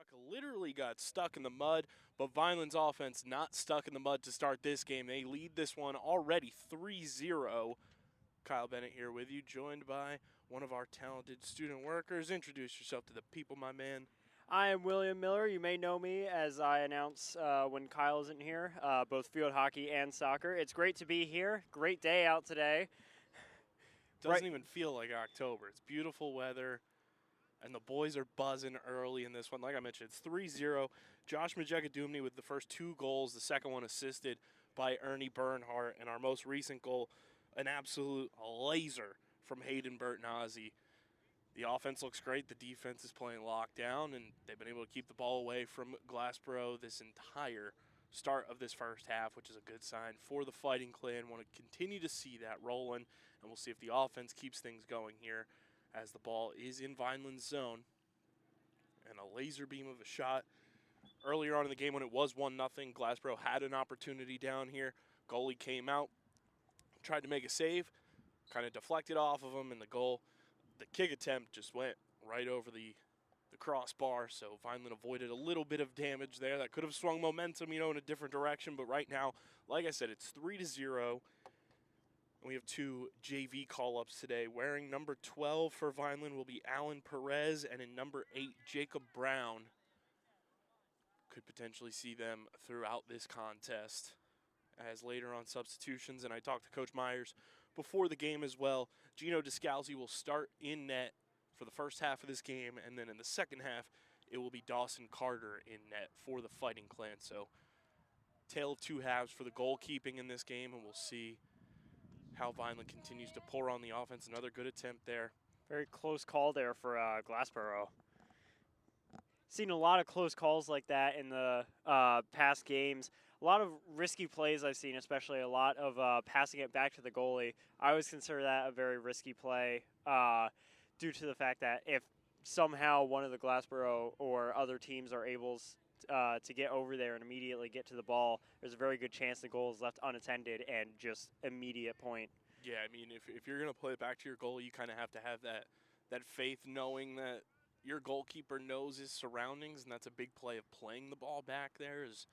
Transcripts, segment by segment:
truck literally got stuck in the mud, but Vineland's offense not stuck in the mud to start this game. They lead this one already 3-0. Kyle Bennett here with you, joined by one of our talented student workers. Introduce yourself to the people, my man. I am William Miller. You may know me as I announce when Kyle isn't here, both field hockey and soccer. It's great to be here. Great day out today. Doesn't even feel like October. It's beautiful weather, and the boys are buzzing early in this one. Like I mentioned, it's 3-0. Josh Majeka-Dumney with the first 2 goals, the second one assisted by Ernie Bernhardt, and our most recent goal, an absolute laser from Hayden Bertnazzi. The offense looks great. The defense is playing lockdown, and they've been able to keep the ball away from Glassboro this entire start of this first half, which is a good sign for the Fighting Clan. Want to continue to see that rolling, and we'll see if the offense keeps things going here as the ball is in Vineland's zone. And a laser beam of a shot. Earlier on in the game when it was 1-0, Glassboro had an opportunity down here. Goalie came out, tried to make a save, kind of deflected off of him, and the kick attempt just went right over the crossbar, so Vineland avoided a little bit of damage there. That could have swung momentum, in a different direction, but right now, like I said, it's 3-0. And we have 2 JV call-ups today. Wearing number 12 for Vineland will be Alan Perez, and in number 8, Jacob Brown. Could potentially see them throughout this contest as later on substitutions, and I talked to Coach Myers before the game as well. Gino Descalzi will start in net for the first half of this game, and then in the second half, it will be Dawson Carter in net for the Fighting Clan. So, tale of 2 halves for the goalkeeping in this game, and we'll see how Vineland continues to pour on the offense. Another good attempt there. Very close call there for Glassboro. Seen a lot of close calls like that in the past games. A lot of risky plays I've seen, especially a lot of passing it back to the goalie. I always consider that a very risky play due to the fact that if somehow one of the Glassboro or other teams are able to get over there and immediately get to the ball, there's a very good chance the goal is left unattended and just immediate point. Yeah, I mean, if you're going to play it back to your goalie, you kind of have to have that faith knowing that your goalkeeper knows his surroundings, and that's a big play of playing the ball back there, is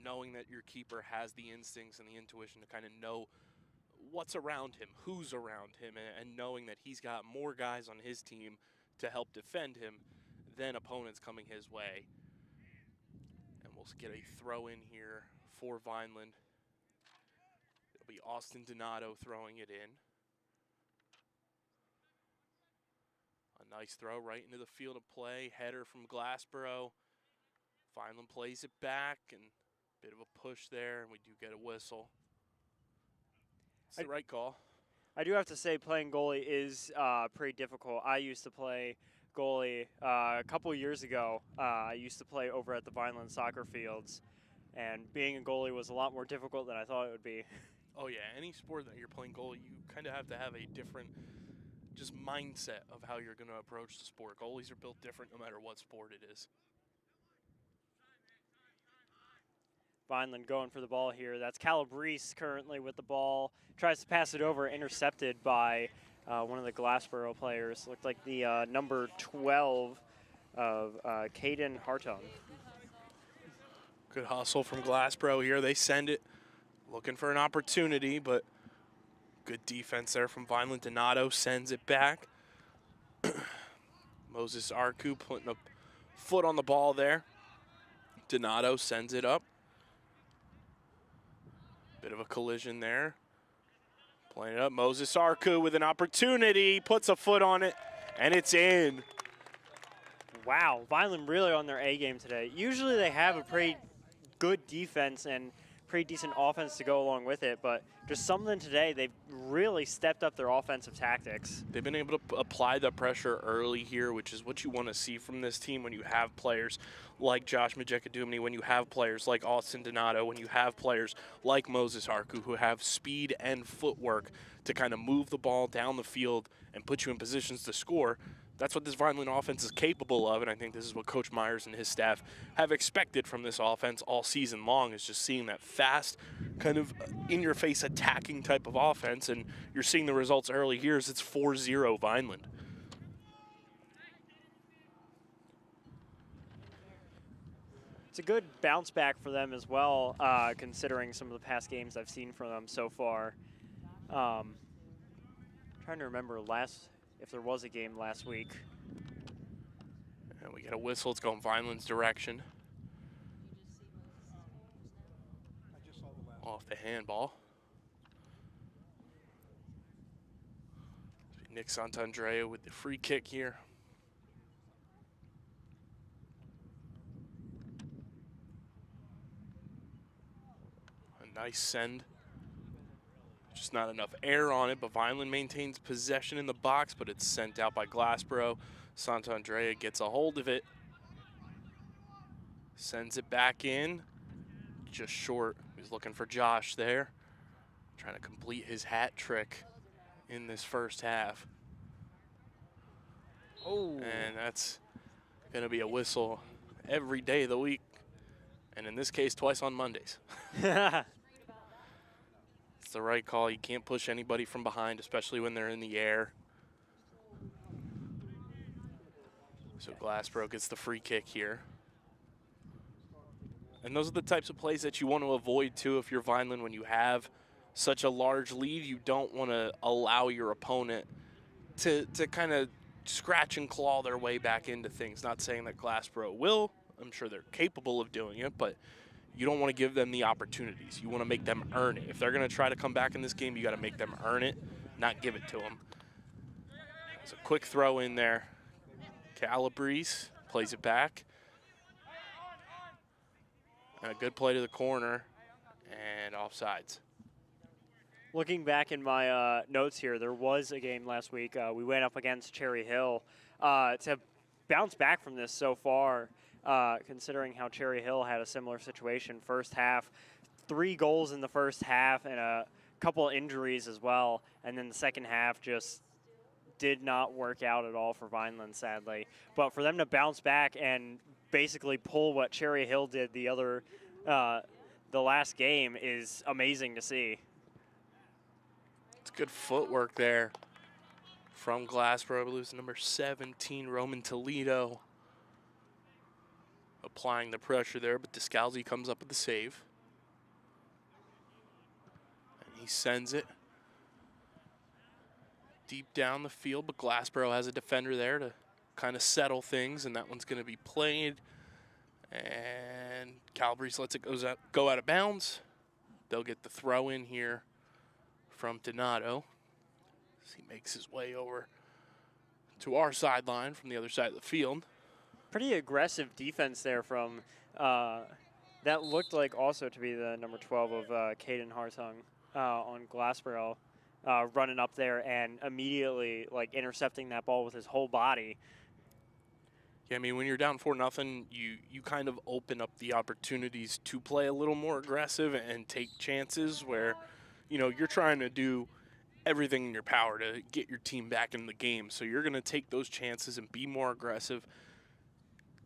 knowing that your keeper has the instincts and the intuition to kind of know what's around him, who's around him, and knowing that he's got more guys on his team to help defend him than opponents coming his way. And we'll get a throw in here for Vineland. It'll be Austin Donato throwing it in. A nice throw right into the field of play. Header from Glassboro. Vineland plays it back, and a bit of a push there, and we do get a whistle. It's the right call. I do have to say playing goalie is pretty difficult. I used to play goalie a couple years ago. I used to play over at the Vineland soccer fields, and being a goalie was a lot more difficult than I thought it would be. Oh, yeah. Any sport that you're playing goalie, you kind of have to have a different just mindset of how you're going to approach the sport. Goalies are built different no matter what sport it is. Vineland going for the ball here. That's Calabrese currently with the ball. Tries to pass it over, intercepted by one of the Glassboro players. Looked like the number 12 of Caden Hartung. Good hustle from Glassboro here. They send it, looking for an opportunity, but good defense there from Vineland. Donato sends it back. Moses Arku putting a foot on the ball there. Donato sends it up. Bit of a collision there. Playing it up. Moses Arku with an opportunity. Puts a foot on it, and it's in. Wow, Vineland really on their A game today. Usually they have a pretty good defense and pretty decent offense to go along with it, but just something today, they've really stepped up their offensive tactics. They've been able to apply the pressure early here, which is what you want to see from this team when you have players like Josh Majeka-Dumney, when you have players like Austin Donato, when you have players like Moses Arku who have speed and footwork to kind of move the ball down the field and put you in positions to score. That's what this Vineland offense is capable of, and I think this is what Coach Myers and his staff have expected from this offense all season long, is just seeing that fast, kind of in-your-face attacking type of offense, and you're seeing the results early here as it's 4-0 Vineland. it's a good bounce back for them as well, considering some of the past games I've seen from them so far. Trying to remember if there was a game last week. And we get a whistle. It's going Vineland's direction. Off the handball. Nick Santandrea with the free kick here. A nice send. Just not enough air on it, but Vineland maintains possession in the box, but it's sent out by Glassboro. Santandrea gets a hold of it. Sends it back in. Just short. He's looking for Josh there. Trying to complete his hat trick in this first half. Oh. And that's going to be a whistle every day of the week. And in this case, twice on Mondays. It's the right call. You can't push anybody from behind, especially when they're in the air. So Glassboro gets the free kick here. And those are the types of plays that you want to avoid, too, if you're Vineland. When you have such a large lead, you don't want to allow your opponent to kind of scratch and claw their way back into things. Not saying that Glassboro will. I'm sure they're capable of doing it, but you don't want to give them the opportunities. You want to make them earn it. If they're going to try to come back in this game, you got to make them earn it, not give it to them. It's a quick throw in there. Calabrese plays it back. And a good play to the corner and offsides. Looking back in my notes here, there was a game last week. We went up against Cherry Hill. To bounce back from this so far, considering how Cherry Hill had a similar situation first half, 3 goals in the first half and a couple injuries as well. And then the second half just did not work out at all for Vineland, sadly. But for them to bounce back and basically pull what Cherry Hill did the last game is amazing to see. It's good footwork there from Glassboro. I believe it's number 17, Roman Toledo. Applying the pressure there, but Descalzi comes up with the save. And he sends it deep down the field, but Glassboro has a defender there to kind of settle things, and that one's going to be played. And Calabrese lets it go out of bounds. They'll get the throw in here from Donato as he makes his way over to our sideline from the other side of the field. Pretty aggressive defense there from that looked like also to be the number 12 of Caden Hartung on Glassboro, running up there and immediately like intercepting that ball with his whole body. Yeah, I mean, when you're down 4-0, you kind of open up the opportunities to play a little more aggressive and take chances where, you know, you're trying to do everything in your power to get your team back in the game. So you're going to take those chances and be more aggressive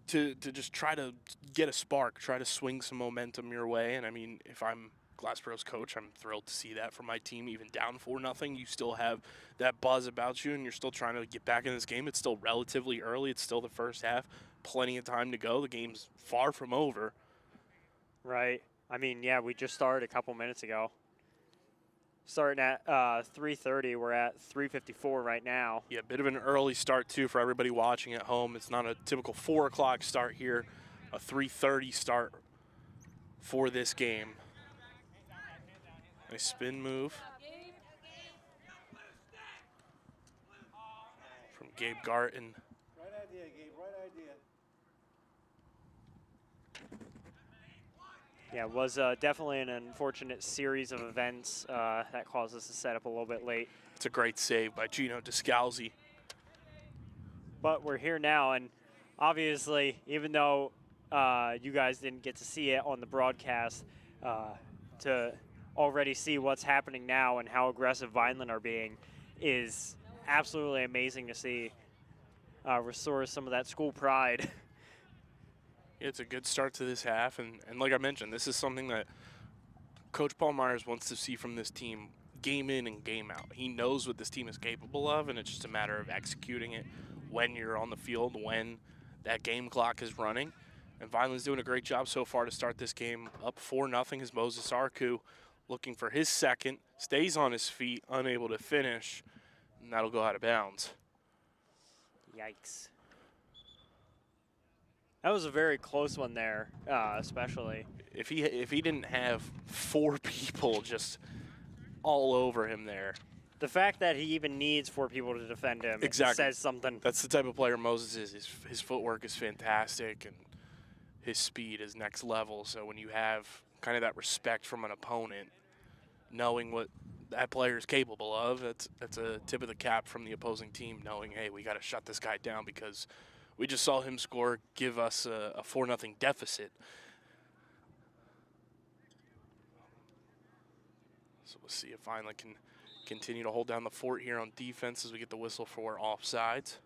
to just try to get a spark, try to swing some momentum your way. And, I mean, if I'm Glassboro's coach, I'm thrilled to see that from my team. Even down 4-0, you still have that buzz about you, and you're still trying to get back in this game. It's still relatively early. It's still the first half. Plenty of time to go. The game's far from over. Right. I mean, yeah, we just started a couple minutes ago. Starting at 3:30, we're at 3:54 right now. Yeah, a bit of an early start, too, for everybody watching at home. It's not a typical 4 o'clock start here, a 3:30 start for this game. Nice spin move from Gabe Garton. Right idea, Gabe, right idea. Yeah, it was definitely an unfortunate series of events that caused us to set up a little bit late. It's a great save by Gino Descalzi. But we're here now, and obviously, even though you guys didn't get to see it on the broadcast, to already see what's happening now and how aggressive Vineland are being is absolutely amazing to see. Restore some of that school pride. It's a good start to this half, and like I mentioned, this is something that Coach Paul Myers wants to see from this team game in and game out. He knows what this team is capable of, and it's just a matter of executing it when you're on the field, when that game clock is running. And Vineland's doing a great job so far to start this game. Up 4-0 is Moses Arku looking for his second. Stays on his feet, unable to finish, and that'll go out of bounds. Yikes. That was a very close one there, especially. If he didn't have 4 people just all over him there. The fact that he even needs 4 people to defend him says something. That's the type of player Moses is. His footwork is fantastic, and his speed is next level. So when you have kind of that respect from an opponent, knowing what that player is capable of, that's a tip of the cap from the opposing team, knowing, hey, we got to shut this guy down because we just saw him give us a 4-0 deficit. So we'll see if Vineland can continue to hold down the fort here on defense as we get the whistle for offsides.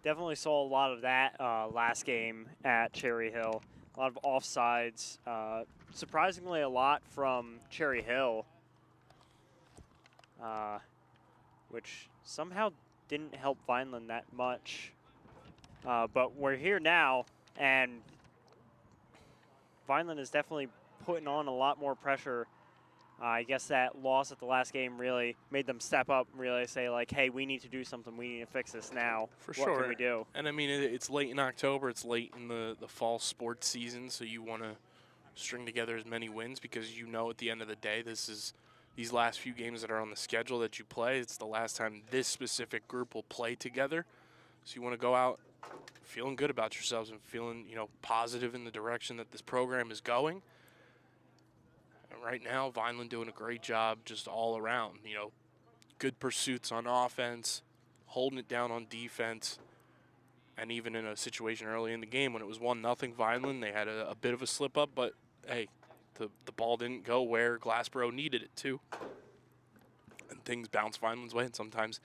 Definitely saw a lot of that last game at Cherry Hill. A lot of offsides. Surprisingly, a lot from Cherry Hill, which somehow didn't help Vineland that much. But we're here now, and Vineland is definitely putting on a lot more pressure. I guess that loss at the last game really made them step up and really say, like, hey, we need to do something. We need to fix this now. For sure. What can we do? And, I mean, it's late in October. It's late in the fall sports season, so you want to string together as many wins because you know at the end of the day these last few games that are on the schedule that you play, it's the last time this specific group will play together. So you want to go out feeling good about yourselves and feeling, positive in the direction that this program is going. And right now, Vineland doing a great job just all around. Good pursuits on offense, holding it down on defense, and even in a situation early in the game when it was 1-0 Vineland, they had a bit of a slip up, but hey, the ball didn't go where Glassboro needed it to. And things bounce Vineland's way, and sometimes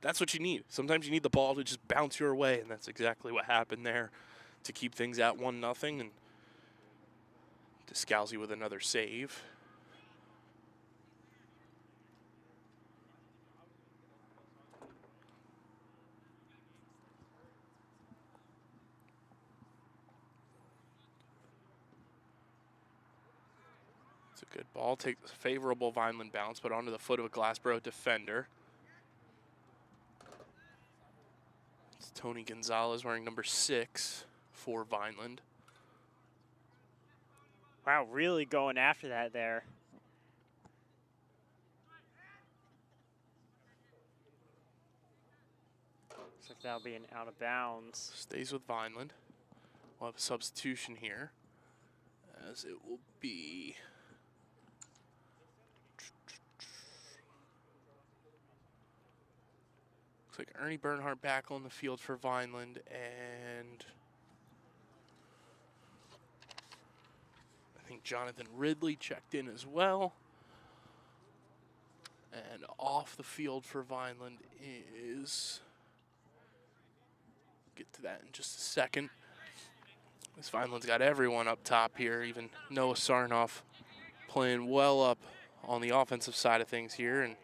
that's what you need. Sometimes you need the ball to just bounce your way, and that's exactly what happened there to keep things at 1-0. And Scalzi with another save. It's a good ball. Takes a favorable Vineland bounce, but onto the foot of a Glassboro defender. It's Tony Gonzalez wearing number 6 for Vineland. Wow, really going after that there. Looks like that'll be an out of bounds. Stays with Vineland. We'll have a substitution here, as it will be looks like Ernie Bernhardt back on the field for Vineland, and I think Jonathan Ridley checked in as well. And off the field for Vineland is, get to that in just a second. This Vineland's got everyone up top here, even Noah Sarnoff playing well up on the offensive side of things here. And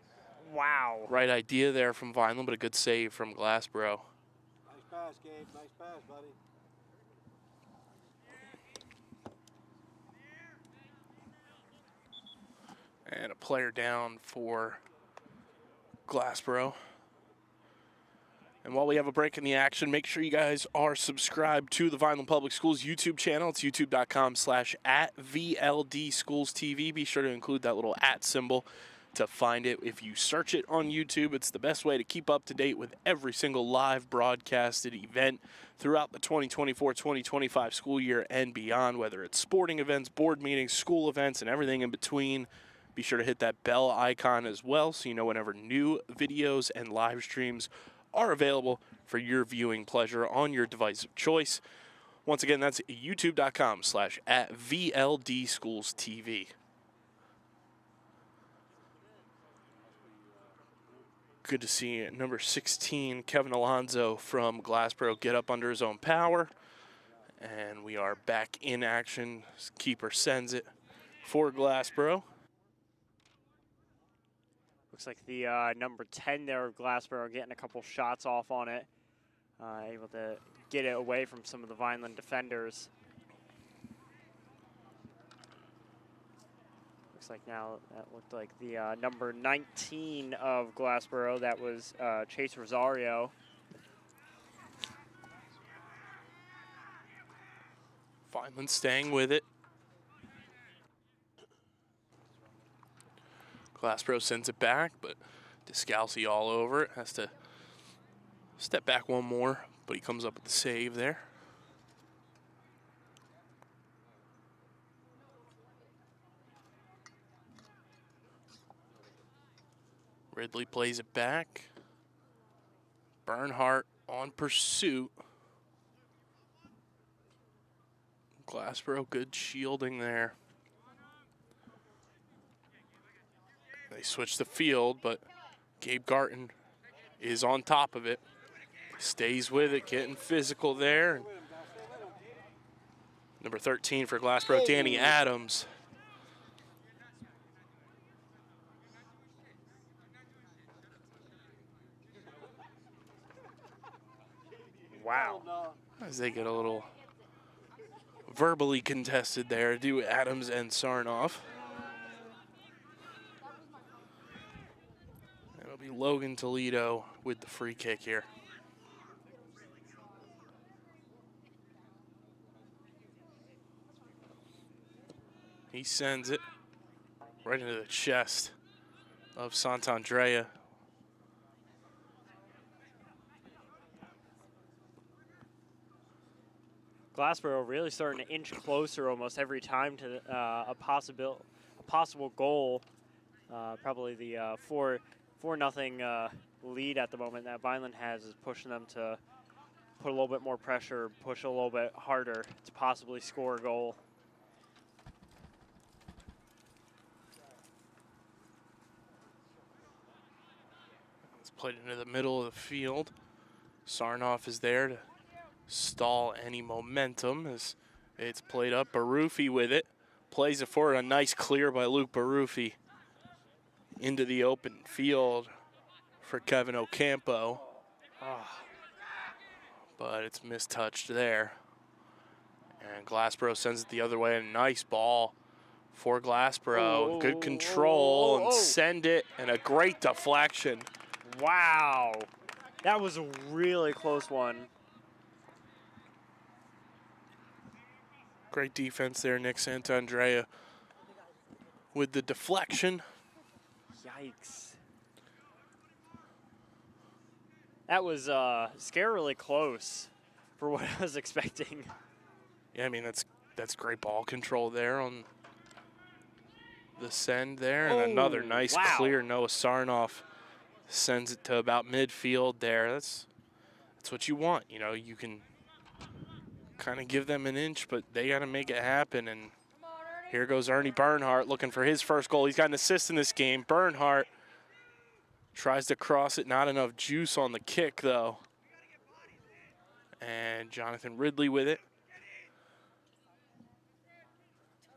wow. Right idea there from Vineland, but a good save from Glassboro. Nice pass, Gabe. Nice pass, buddy. And a player down for Glassboro. And while we have a break in the action, make sure you guys are subscribed to the Vineland Public Schools YouTube channel. It's youtube.com/@VLDSchoolsTV. Be sure to include that little @ symbol to find it. If you search it on YouTube, it's the best way to keep up to date with every single live broadcasted event throughout the 2024-2025 school year and beyond, whether it's sporting events, board meetings, school events, and everything in between. Be sure to hit that bell icon as well so you know whenever new videos and live streams are available for your viewing pleasure on your device of choice. Once again, that's youtube.com/@VLDSchoolsTV. Good to see number 16, Kevin Alonzo from Glassboro, get up under his own power. And we are back in action. Keeper sends it for Glassboro. Looks like the number 10 there of Glassboro getting a couple shots off on it. able to get it away from some of the Vineland defenders. Looks like now that looked like the number 19 of Glassboro. That was Chase Rosario. Vineland staying with it. Glassboro sends it back, but Descalzi all over it. Has to step back one more, but he comes up with the save there. Ridley plays it back. Bernhardt on pursuit. Glassboro, good shielding there. They switch the field, but Gabe Garton is on top of it. Stays with it, getting physical there. Number 13 for Glassboro, Danny Adams. Wow. As they get a little verbally contested there, do Adams and Sarnoff. It'll be Logan Toledo with the free kick here. He sends it right into the chest of Sant'Andrea. Glassboro really starting to inch closer almost every time to a possible goal. Probably the 4-0 lead at the moment that Vineland has is pushing them to put a little bit more pressure, push a little bit harder to possibly score a goal. It's played into the middle of the field. Sarnoff is there to stall any momentum as it's played up. Barufi with it. Plays it forward. A nice clear by Luke Barufi into the open field for Kevin Ocampo. But it's mistouched there. And Glassboro sends it the other way. A nice ball for Glassboro. Good control and send it. And a great deflection. Wow. That was a really close one. Great defense there, Nick Sant'Andrea with the deflection. Yikes. That was scarily close for what I was expecting. Yeah, I mean, that's great ball control there on the send there. And another nice clear. Noah Sarnoff sends it to about midfield there. That's what you want. You know, you can kind of give them an inch, but they got to make it happen. And here goes Ernie Bernhardt looking for his first goal. He's got an assist in this game. Bernhardt tries to cross it. Not enough juice on the kick, though. And Jonathan Ridley with it.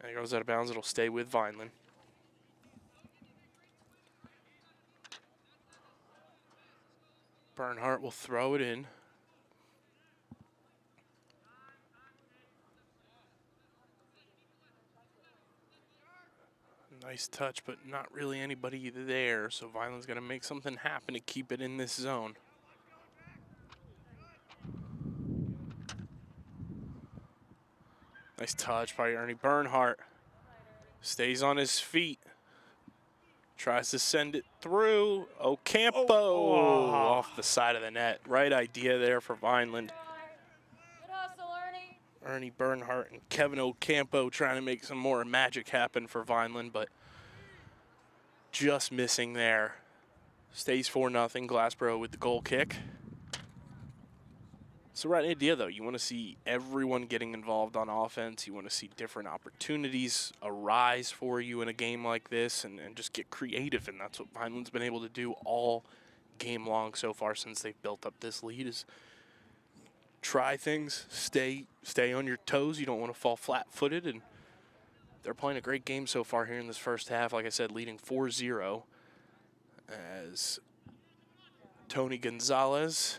And it goes out of bounds. It'll stay with Vineland. Bernhardt will throw it in. Nice touch, but not really anybody there. So Vineland's going to make something happen to keep it in this zone. Nice touch by Ernie Bernhardt. Stays on his feet. Tries to send it through. Ocampo off the side of the net. Right idea there for Vineland. Ernie Bernhardt and Kevin Ocampo trying to make some more magic happen for Vineland, but just missing there. Stays 4-0. Glassboro with the goal kick. It's the right idea, though. You want to see everyone getting involved on offense. You want to see different opportunities arise for you in a game like this and just get creative, and that's what Vineland's been able to do all game long so far since they've built up this lead is try things, stay on your toes. You don't want to fall flat-footed, and they're playing a great game so far here in this first half. Like I said, leading 4-0 as Tony Gonzalez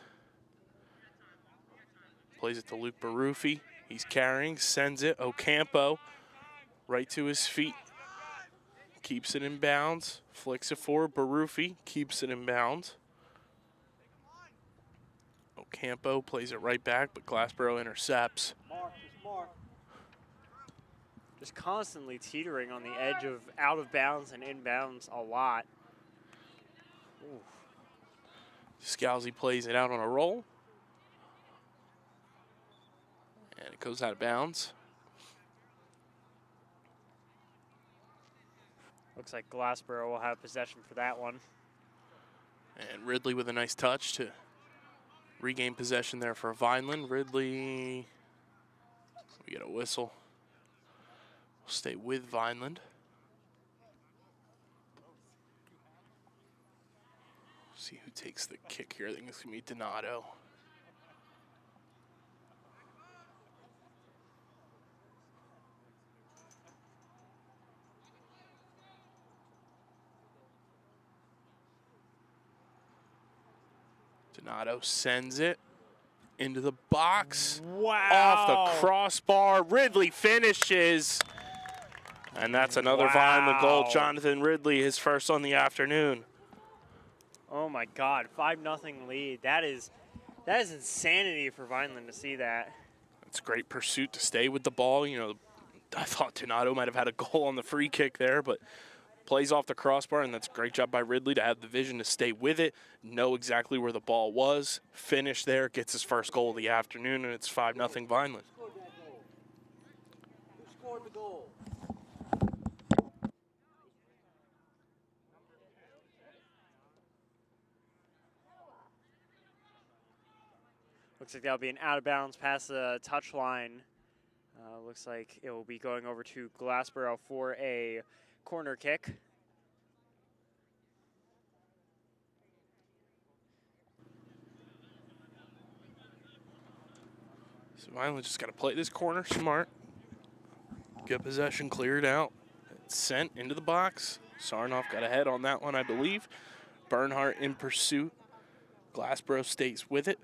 Plays it to Luke Baruffi. He's carrying, sends it. Ocampo right to his feet. Keeps it in bounds. Flicks it forward. Baruffi keeps it in bounds. Ocampo plays it right back, but Glassboro intercepts. Just constantly teetering on the edge of out of bounds and in bounds a lot. Ooh. Scalzi plays it out on a roll. And it goes out of bounds. Looks like Glassboro will have possession for that one. And Ridley with a nice touch to regain possession there for Vineland. Ridley, we get a whistle. We'll stay with Vineland. See who takes the kick here. I think it's going to be Donato. Donato sends it into the box. Wow. Off the crossbar. Ridley finishes. And that's another Vineland goal. Jonathan Ridley, his first on the afternoon. Oh my God, 5-0 lead. That is insanity for Vineland to see that. It's great pursuit to stay with the ball. You know, I thought Donato might have had a goal on the free kick there, but plays off the crossbar, and that's a great job by Ridley to have the vision to stay with it, know exactly where the ball was, finish there, gets his first goal of the afternoon, and it's 5-0 Vineland. Who scored the goal? Looks like that'll be an out of bounds past the touch line. Looks like it will be going over to Glassboro for a corner kick. So Vineland just got to play this corner smart. Get possession cleared out. It's sent into the box. Sarnoff got ahead on that one, I believe. Bernhardt in pursuit. Glassboro stays with it.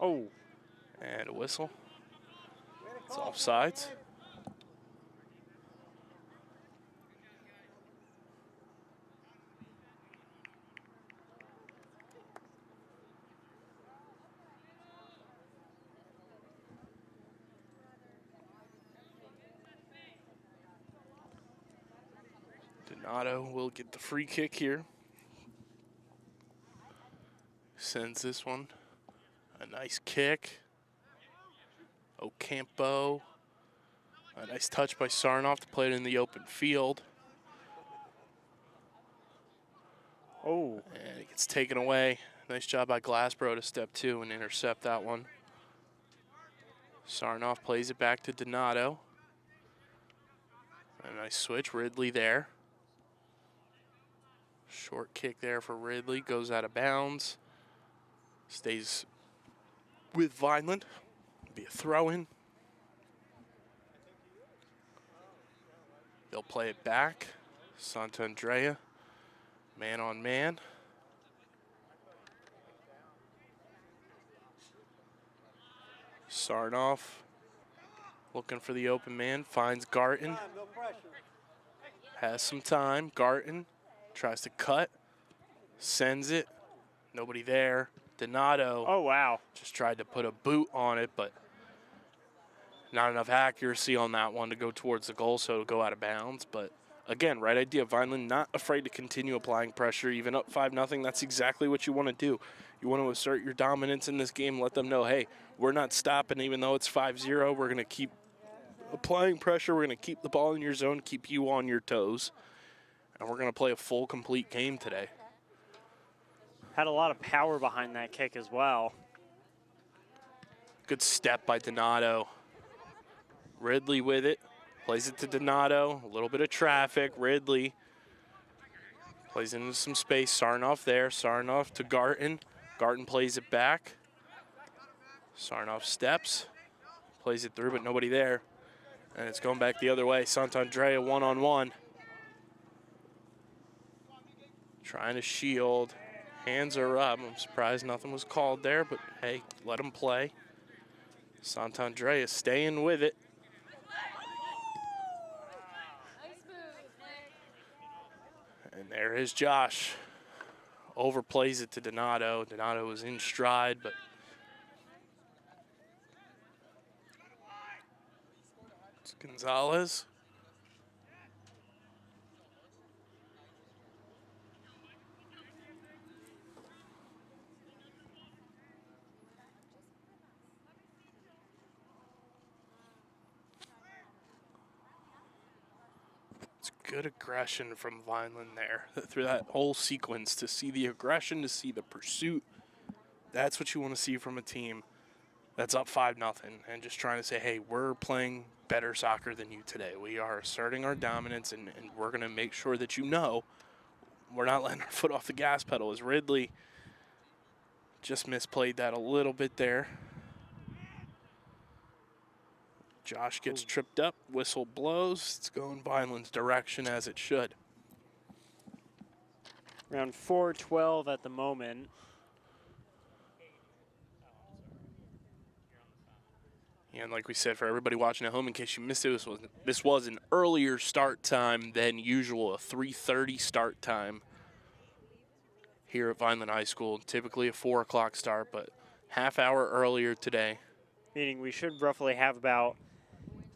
Oh. And a whistle. It's offsides. Donato will get the free kick here. Sends this one. A nice kick. Ocampo. A nice touch by Sarnoff to play it in the open field. Oh. And it gets taken away. Nice job by Glassboro to step two and intercept that one. Sarnoff plays it back to Donato. A nice switch. Ridley there. Short kick there for Ridley. Goes out of bounds. Stays with Vineland. Be a throw-in. They'll play it back. Santandrea, man on man. Sarnoff looking for the open man, finds Garton. No pressure. Has some time. Garton tries to cut, sends it. Nobody there. Donato. Oh, wow. Just tried to put a boot on it, but not enough accuracy on that one to go towards the goal, so it'll go out of bounds. But again, right idea. Vineland not afraid to continue applying pressure, even up 5-0. That's exactly what you want to do. You want to assert your dominance in this game, let them know, hey, we're not stopping even though it's 5-0. We're going to keep applying pressure. We're going to keep the ball in your zone, keep you on your toes. And we're going to play a full, complete game today. Had a lot of power behind that kick as well. Good step by Donato. Ridley with it. Plays it to Donato. A little bit of traffic. Ridley plays into some space. Sarnoff there. Sarnoff to Garton. Garton plays it back. Sarnoff steps. Plays it through, but nobody there. And it's going back the other way. Santandrea one-on-one. Trying to shield. Hands are up. I'm surprised nothing was called there, but hey, let him play. Sant'Andrea staying with it. And there is Josh. Overplays it to Donato. Donato was in stride, but it's Gonzalez. Good aggression from Vineland there through that whole sequence. To see the aggression, to see the pursuit, that's what you want to see from a team that's up 5-0 and just trying to say, hey, we're playing better soccer than you today. We are asserting our dominance, and we're going to make sure that you know we're not letting our foot off the gas pedal. As Ridley just misplayed that a little bit there. Josh gets tripped up, whistle blows. It's going Vineland's direction as it should. Around 4:12 at the moment. And like we said, for everybody watching at home, in case you missed it, this was an earlier start time than usual, a 3:30 start time here at Vineland High School. Typically a 4 o'clock start, but half hour earlier today. Meaning we should roughly have about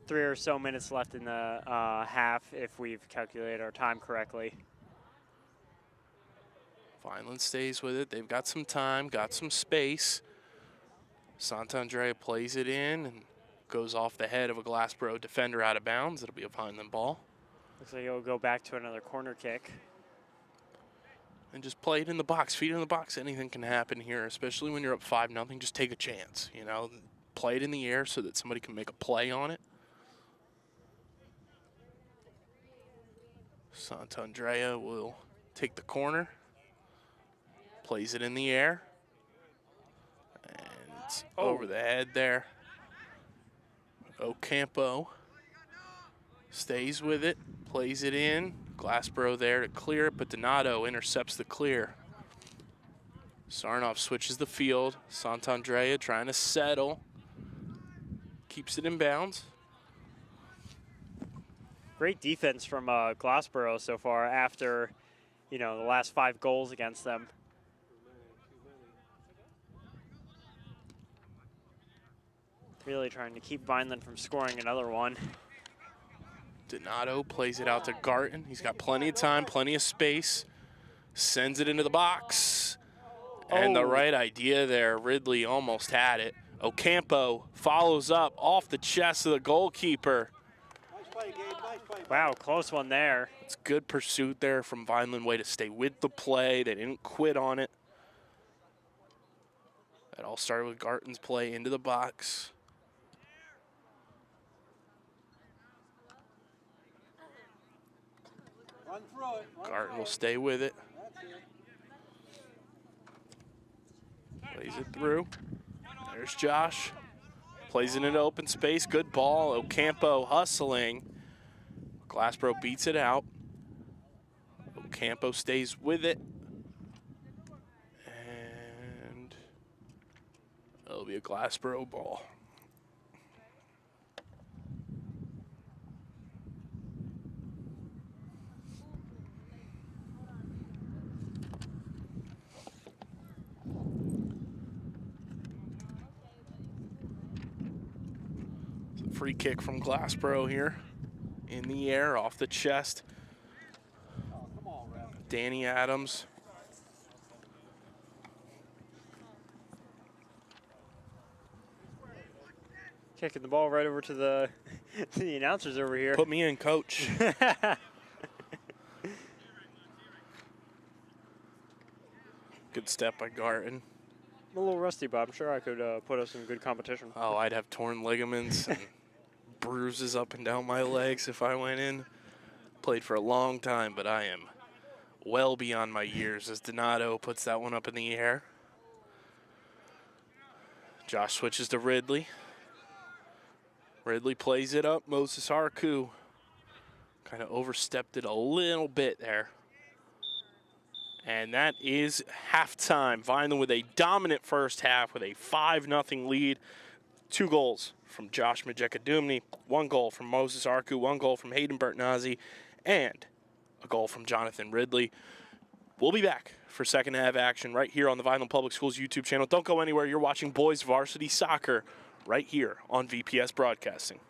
3 or so minutes left in the half if we've calculated our time correctly. Vineland stays with it. They've got some time, got some space. Sant'Andrea plays it in and goes off the head of a Glassboro defender out of bounds. It'll be a Vineland ball. Looks like it'll go back to another corner kick. And just play it in the box, feet in the box. Anything can happen here, especially when you're up 5-0. Just take a chance, you know. Play it in the air so that somebody can make a play on it. Sant'Andrea will take the corner, plays it in the air, and it's over the head there. Ocampo stays with it, plays it in. Glassboro there to clear it, but Donato intercepts the clear. Sarnoff switches the field. Sant'Andrea trying to settle, keeps it in bounds. Great defense from Glassboro so far after, the last 5 goals against them. Really trying to keep Vineland from scoring another one. Donato plays it out to Garton. He's got plenty of time, plenty of space. Sends it into the box. And the right idea there. Ridley almost had it. Ocampo follows up off the chest of the goalkeeper. Wow, close one there. It's good pursuit there from Vineland. Way to stay with the play. They didn't quit on it. That all started with Garton's play into the box. Run through it. Garton will stay with it. Plays it through. There's Josh. Plays it into open space. Good ball. Ocampo hustling. Glassboro beats it out. Ocampo stays with it. And it'll be a Glassboro ball. It's a free kick from Glassboro here. In the air, off the chest. Danny Adams. Kicking the ball right over to the the announcers over here. Put me in, coach. Good step by Garton. I'm a little rusty, but I'm sure I could put us in good competition. Oh, I'd have torn ligaments and bruises up and down my legs if I went in. Played for a long time, but I am well beyond my years as Donato puts that one up in the air. Josh switches to Ridley. Ridley plays it up. Moses Harku kind of overstepped it a little bit there. And that is halftime. Vineland with a dominant first half with a 5-0 lead. 2 goals from Josh Majeka-Dumney, 1 goal from Moses Arku, 1 goal from Hayden Bertnazzi, and a goal from Jonathan Ridley. We'll be back for second half action right here on the Vineland Public Schools YouTube channel. Don't go anywhere. You're watching Boys Varsity Soccer right here on VPS Broadcasting.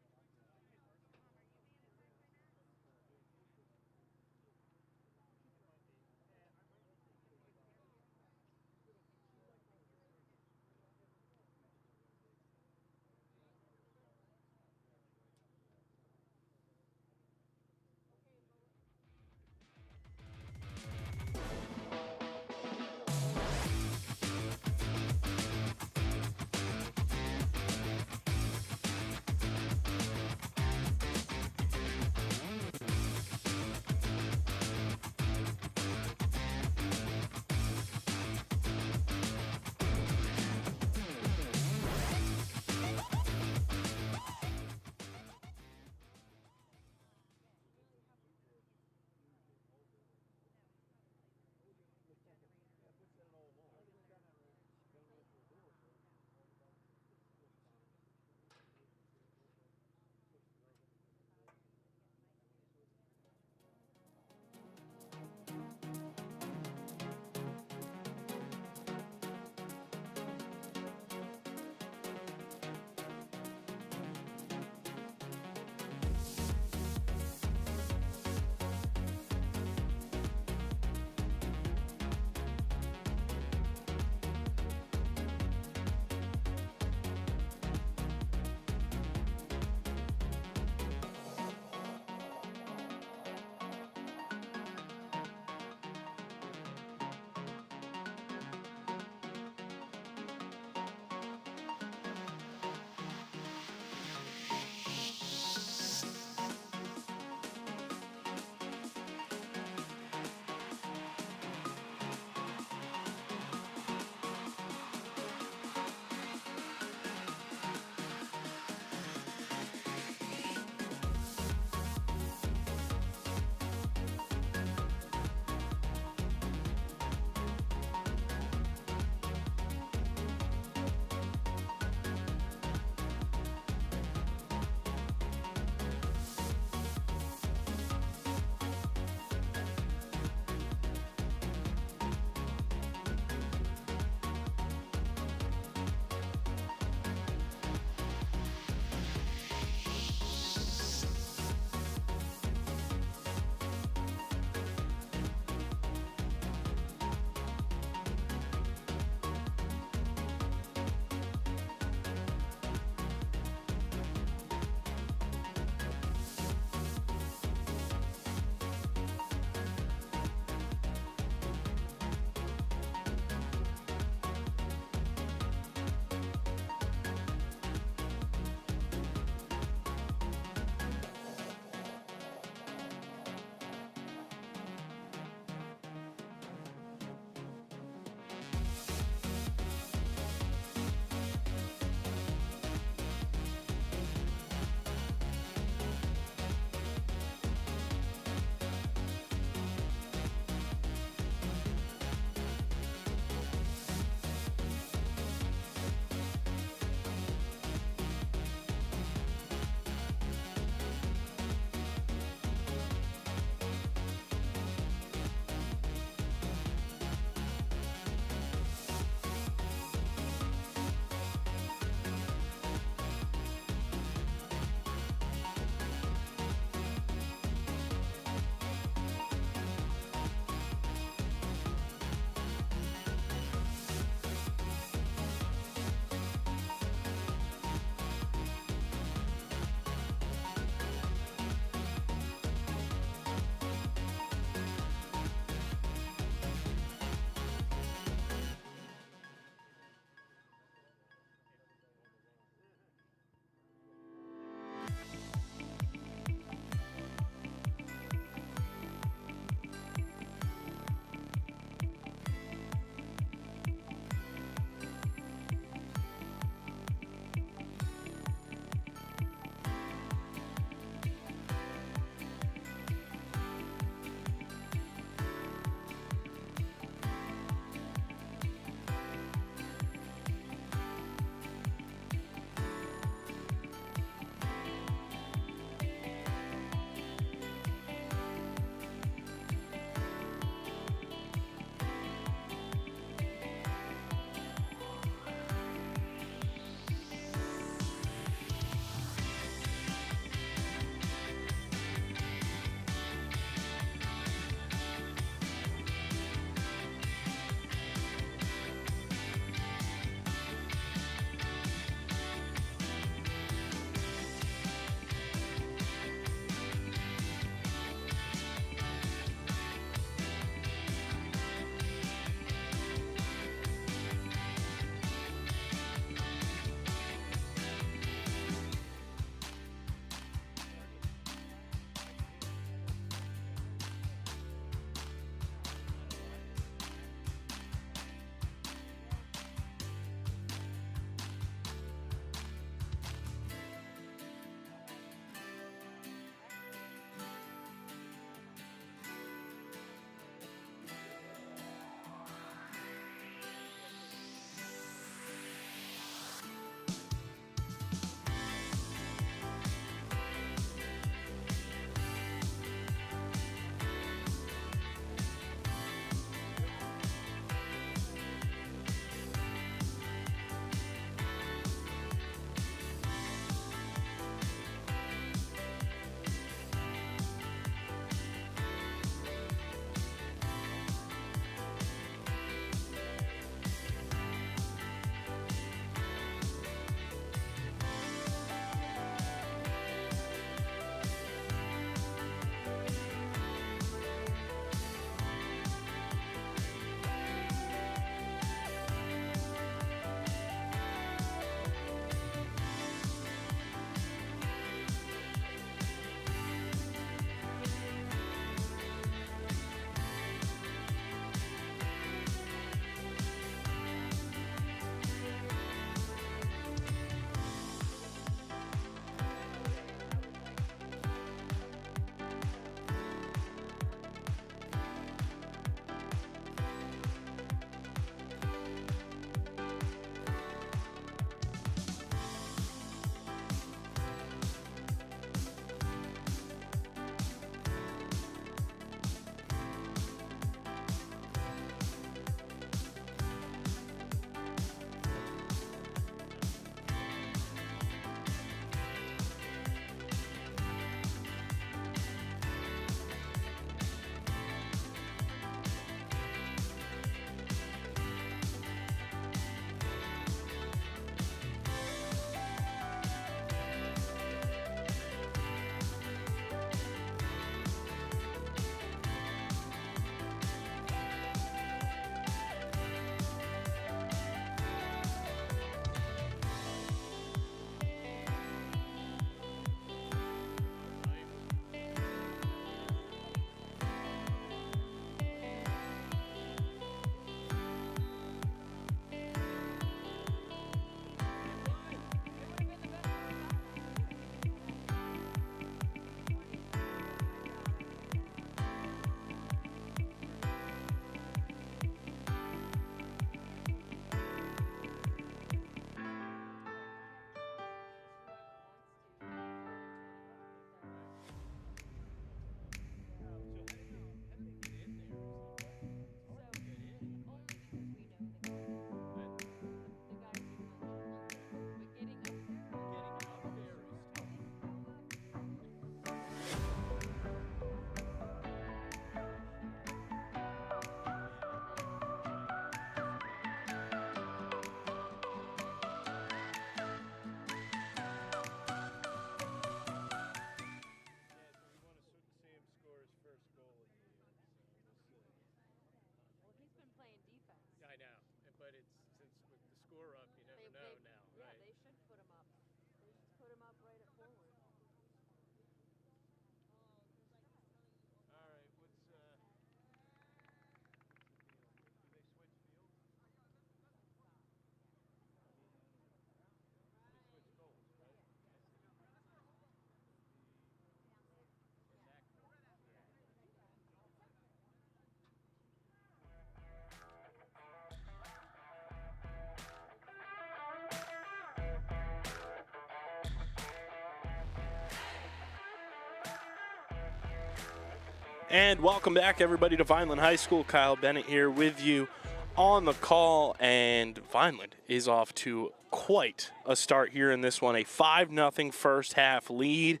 And welcome back, everybody, to Vineland High School. Kyle Bennett here with you on the call, and Vineland is off to quite a start here in this one. A 5-0 first half lead,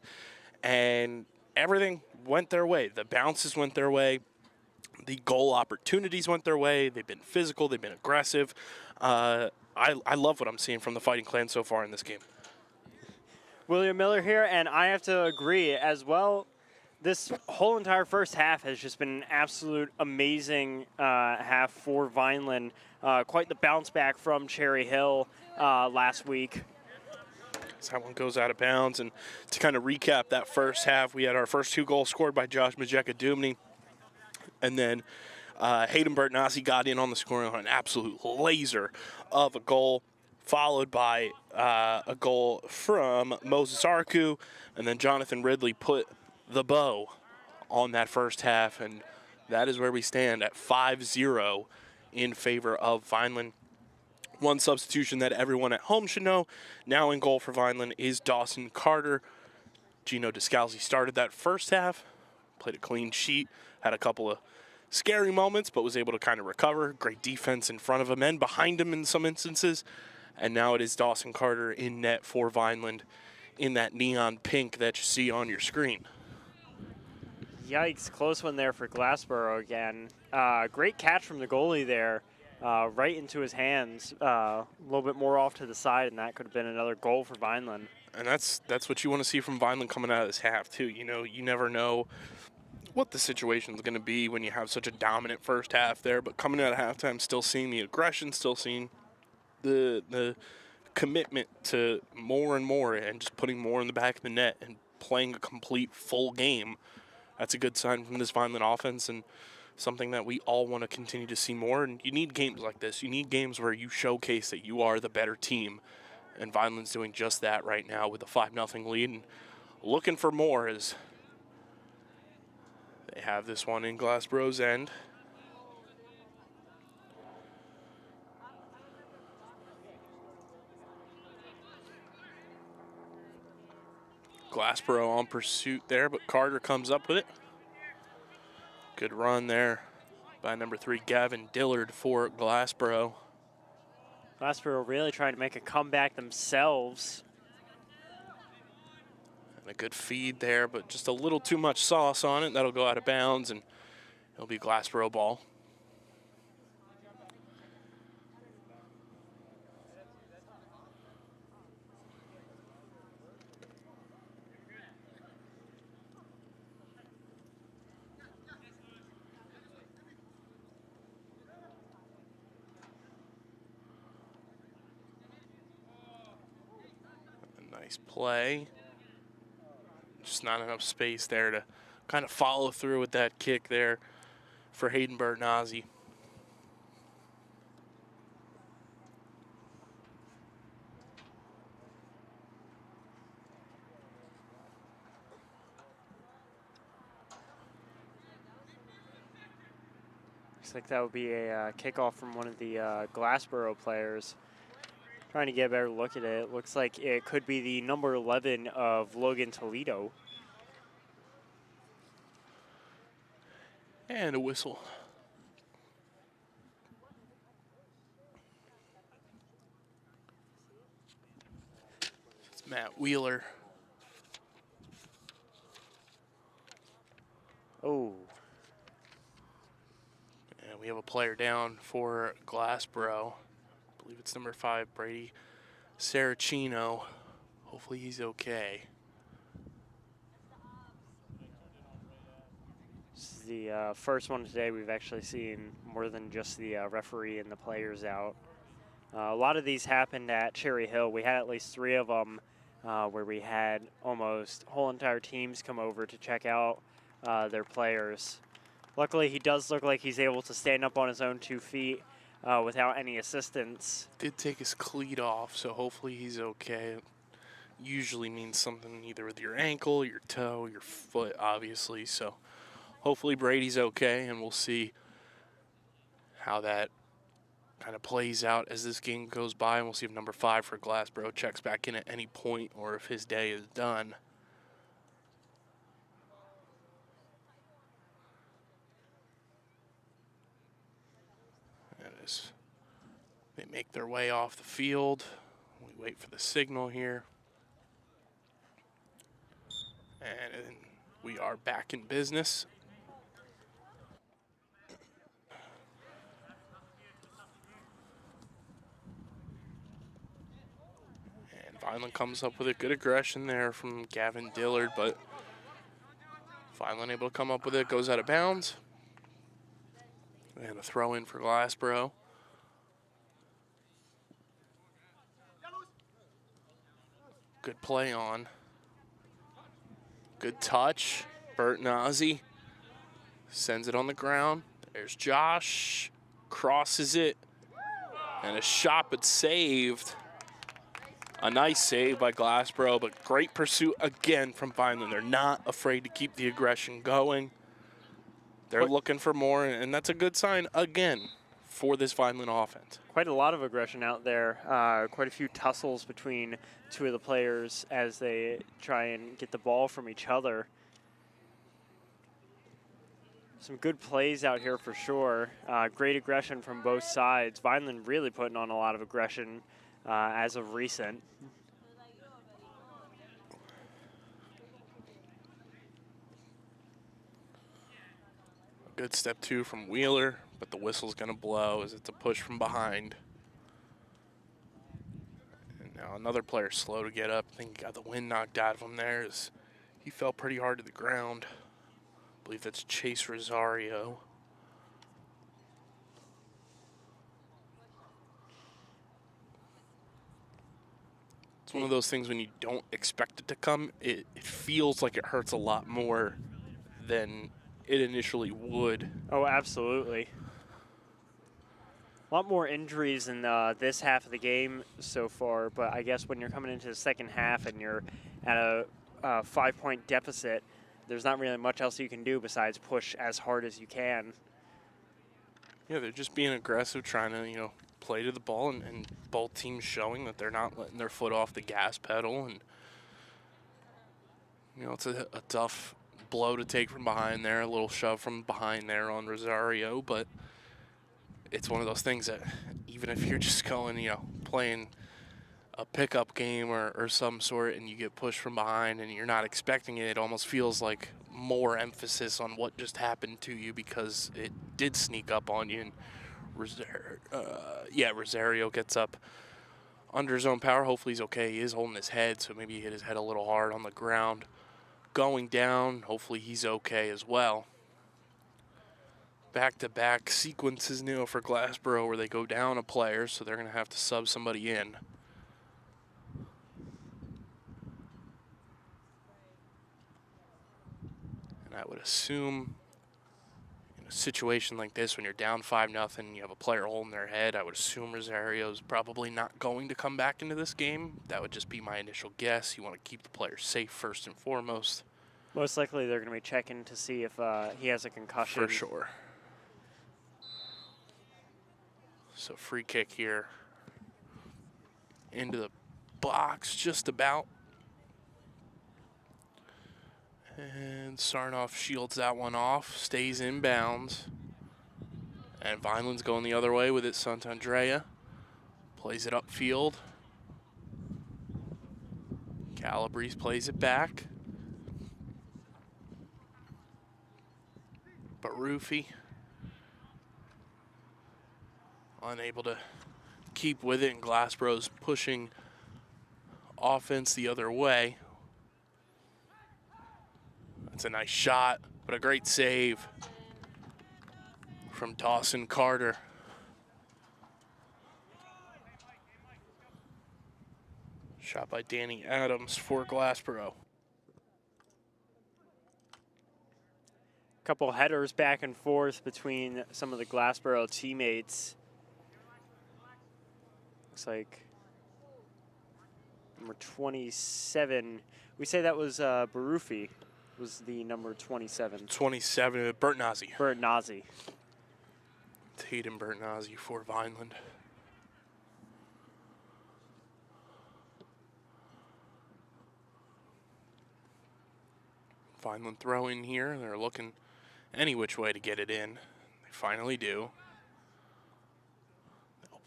and everything went their way. The bounces went their way. The goal opportunities went their way. They've been physical. They've been aggressive. I love what I'm seeing from the Fighting Clan so far in this game. William Miller here, and I have to agree as well. This whole entire first half has just been an absolute amazing half for Vineland. Quite the bounce back from Cherry Hill last week. So that one goes out of bounds. And to kind of recap that first half, we had our first 2 goals scored by Josh Majeka-Dumney. And then Hayden Bertnazzi got in on the scoring on an absolute laser of a goal, followed by a goal from Moses Arku. And then Jonathan Ridley put the bow on that first half, and that is where we stand at 5-0 in favor of Vineland. One substitution that everyone at home should know, now in goal for Vineland, is Dawson Carter. Gino Descalzi started that first half, played a clean sheet, had a couple of scary moments, but was able to kind of recover. Great defense in front of him and behind him in some instances. And now it is Dawson Carter in net for Vineland in that neon pink that you see on your screen. Yikes, close one there for Glassboro again. Great catch from the goalie there, right into his hands. A little bit more off to the side, and that could have been another goal for Vineland. And that's what you want to see from Vineland coming out of this half, too. You know, you never know what the situation is going to be when you have such a dominant first half there, but coming out of halftime, still seeing the aggression, still seeing the commitment to more and more and just putting more in the back of the net and playing a complete full game. That's a good sign from this Vineland offense and something that we all want to continue to see more. And you need games like this. You need games where you showcase that you are the better team. And Vineland's doing just that right now with a 5-0 lead and looking for more as they have this one in Glassboro's end. Glassboro on pursuit there, but Carter comes up with it. Good run there by number 3, Gavin Dillard for Glassboro. Glassboro really trying to make a comeback themselves. And a good feed there, but just a little too much sauce on it. That'll go out of bounds, and it'll be Glassboro ball. Nice play. Just not enough space there to kind of follow through with that kick there for Hayden Bertnazzi. Looks like that would be a kickoff from one of the Glassboro players. Trying to get a better look at it. Looks like it could be the number 11 of Logan Toledo. And a whistle. It's Matt Wheeler. Oh. And we have a player down for Glassboro. I believe it's number 5, Brady Saracino. Hopefully he's okay. This is the first one today we've actually seen more than just the referee and the players out. A lot of these happened at Cherry Hill. We had at least 3 of them where we had almost whole entire teams come over to check out their players. Luckily, he does look like he's able to stand up on his own 2 feet without any assistance. Did take his cleat off, so hopefully he's okay. Usually means something either with your ankle, your toe, your foot, obviously. So hopefully Brady's okay, and we'll see how that kind of plays out as this game goes by. And we'll see if number 5 for Glassboro checks back in at any point or if his day is done. As they make their way off the field, we wait for the signal here. And we are back in business. And Vineland comes up with a good aggression there from Gavin Dillard, but Vineland able to come up with it, goes out of bounds. And a throw in for Glassboro. Good play on. Good touch. Bert Nazi sends it on the ground. There's Josh. Crosses it. And a shot, but saved. A nice save by Glassboro, but great pursuit again from Vineland. They're not afraid to keep the aggression going. They're looking for more, and that's a good sign, again, for this Vineland offense. Quite a lot of aggression out there. Quite a few tussles between two of the players as they try and get the ball from each other. Some good plays out here for sure. Great aggression from both sides. Vineland really putting on a lot of aggression as of recent. Good step two from Wheeler, but the whistle's going to blow as it's a push from behind. And now another player slow to get up. I think he got the wind knocked out of him there as he fell pretty hard to the ground. I believe that's Chase Rosario. It's one of those things when you don't expect it to come, it feels like it hurts a lot more than it initially would. Oh, absolutely. A lot more injuries in this half of the game so far, but I guess when you're coming into the second half and you're at a 5-point deficit, there's not really much else you can do besides push as hard as you can. Yeah, they're just being aggressive, trying to, play to the ball, and both teams showing that they're not letting their foot off the gas pedal. And, it's a tough blow to take from behind there, a little shove from behind there on Rosario, but it's one of those things that even if you're just going, playing a pickup game or some sort and you get pushed from behind and you're not expecting it, it almost feels like more emphasis on what just happened to you because it did sneak up on you. And Rosario gets up under his own power. Hopefully he's okay. He is holding his head, so maybe he hit his head a little hard on the ground. Going down, hopefully he's okay as well. Back-to-back sequences now for Glassboro where they go down a player, so they're going to have to sub somebody in. And I would assume in a situation like this, when you're down 5-0, you have a player holding their head, I would assume Rosario's probably not going to come back into this game. That would just be my initial guess. You want to keep the player safe first and foremost. Most likely they're going to be checking to see if he has a concussion. For sure. So free kick here into the box just about. And Sarnoff shields that one off, stays in bounds. And Vineland's going the other way with it. Santandrea plays it upfield. Calabrese plays it back. But Rufy unable to keep with it, and Glassboro's pushing offense the other way. That's a nice shot, but a great save from Dawson Carter. Shot by Danny Adams for Glassboro. Couple headers back and forth between some of the Glassboro teammates. Looks like number 27. We say that was Barufi, was the number 27. 27, Bert Nazi. Bert Nazi. Tatum Bert Nazi for Vineland. Vineland throw in here. They're looking any which way to get it in. They finally do.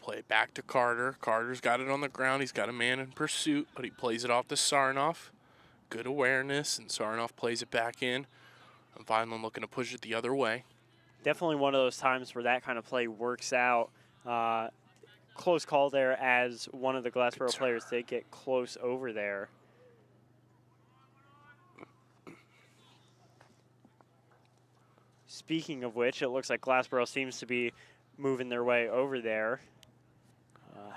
Play it back to Carter. Carter's got it on the ground. He's got a man in pursuit, but he plays it off to Sarnoff. Good awareness, and Sarnoff plays it back in. And Vineland looking to push it the other way. Definitely one of those times where that kind of play works out. Close call there as one of the Glassboro players did get close over there. Speaking of which, it looks like Glassboro seems to be moving their way over there.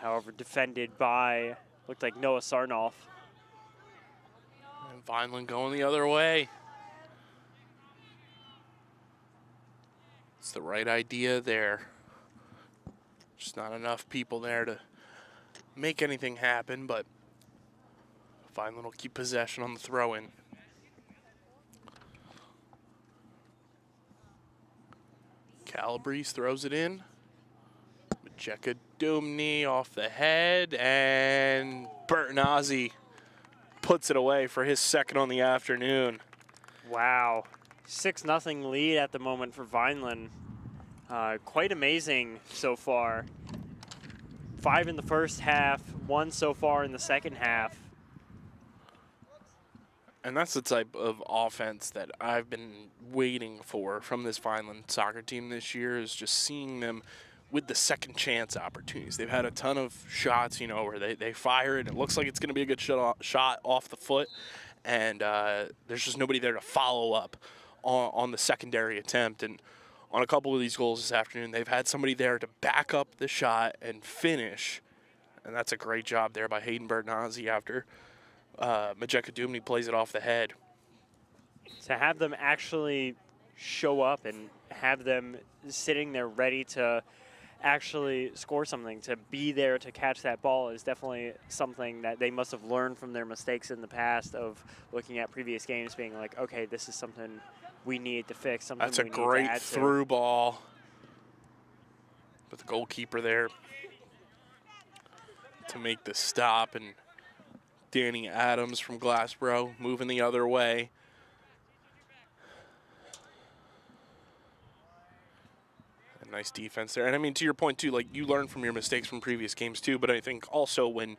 However, defended by, looked like Noah Sarnoff. And Vineland going the other way. It's the right idea there. Just not enough people there to make anything happen, but Vineland will keep possession on the throw-in. Calabrese throws it in. Majeka Dumney off the head, and Bertinazi puts it away for his second on the afternoon. Wow. 6-0 lead at the moment for Vineland. Quite amazing so far. 5 in the first half, 1 so far in the second half. And that's the type of offense that I've been waiting for from this Vineland soccer team this year, is just seeing them with the second chance opportunities. They've had a ton of shots, you know, where they fire it, and it looks like it's going to be a good shot off the foot, and there's just nobody there to follow up on the secondary attempt. And on a couple of these goals this afternoon, they've had somebody there to back up the shot and finish, and that's a great job there by Hayden Bertinazi after Majeka Dumney plays it off the head. To have them actually show up and have them sitting there ready to actually score something, to be there to catch that ball, is definitely something that they must have learned from their mistakes in the past, of looking at previous games being like, okay, this is something we need to fix, something That's a we great need to add through ball with the goalkeeper there to make the stop, and Danny Adams from Glassboro moving the other way. A nice defense there. And I mean, to your point too, like, you learn from your mistakes from previous games too, but I think also when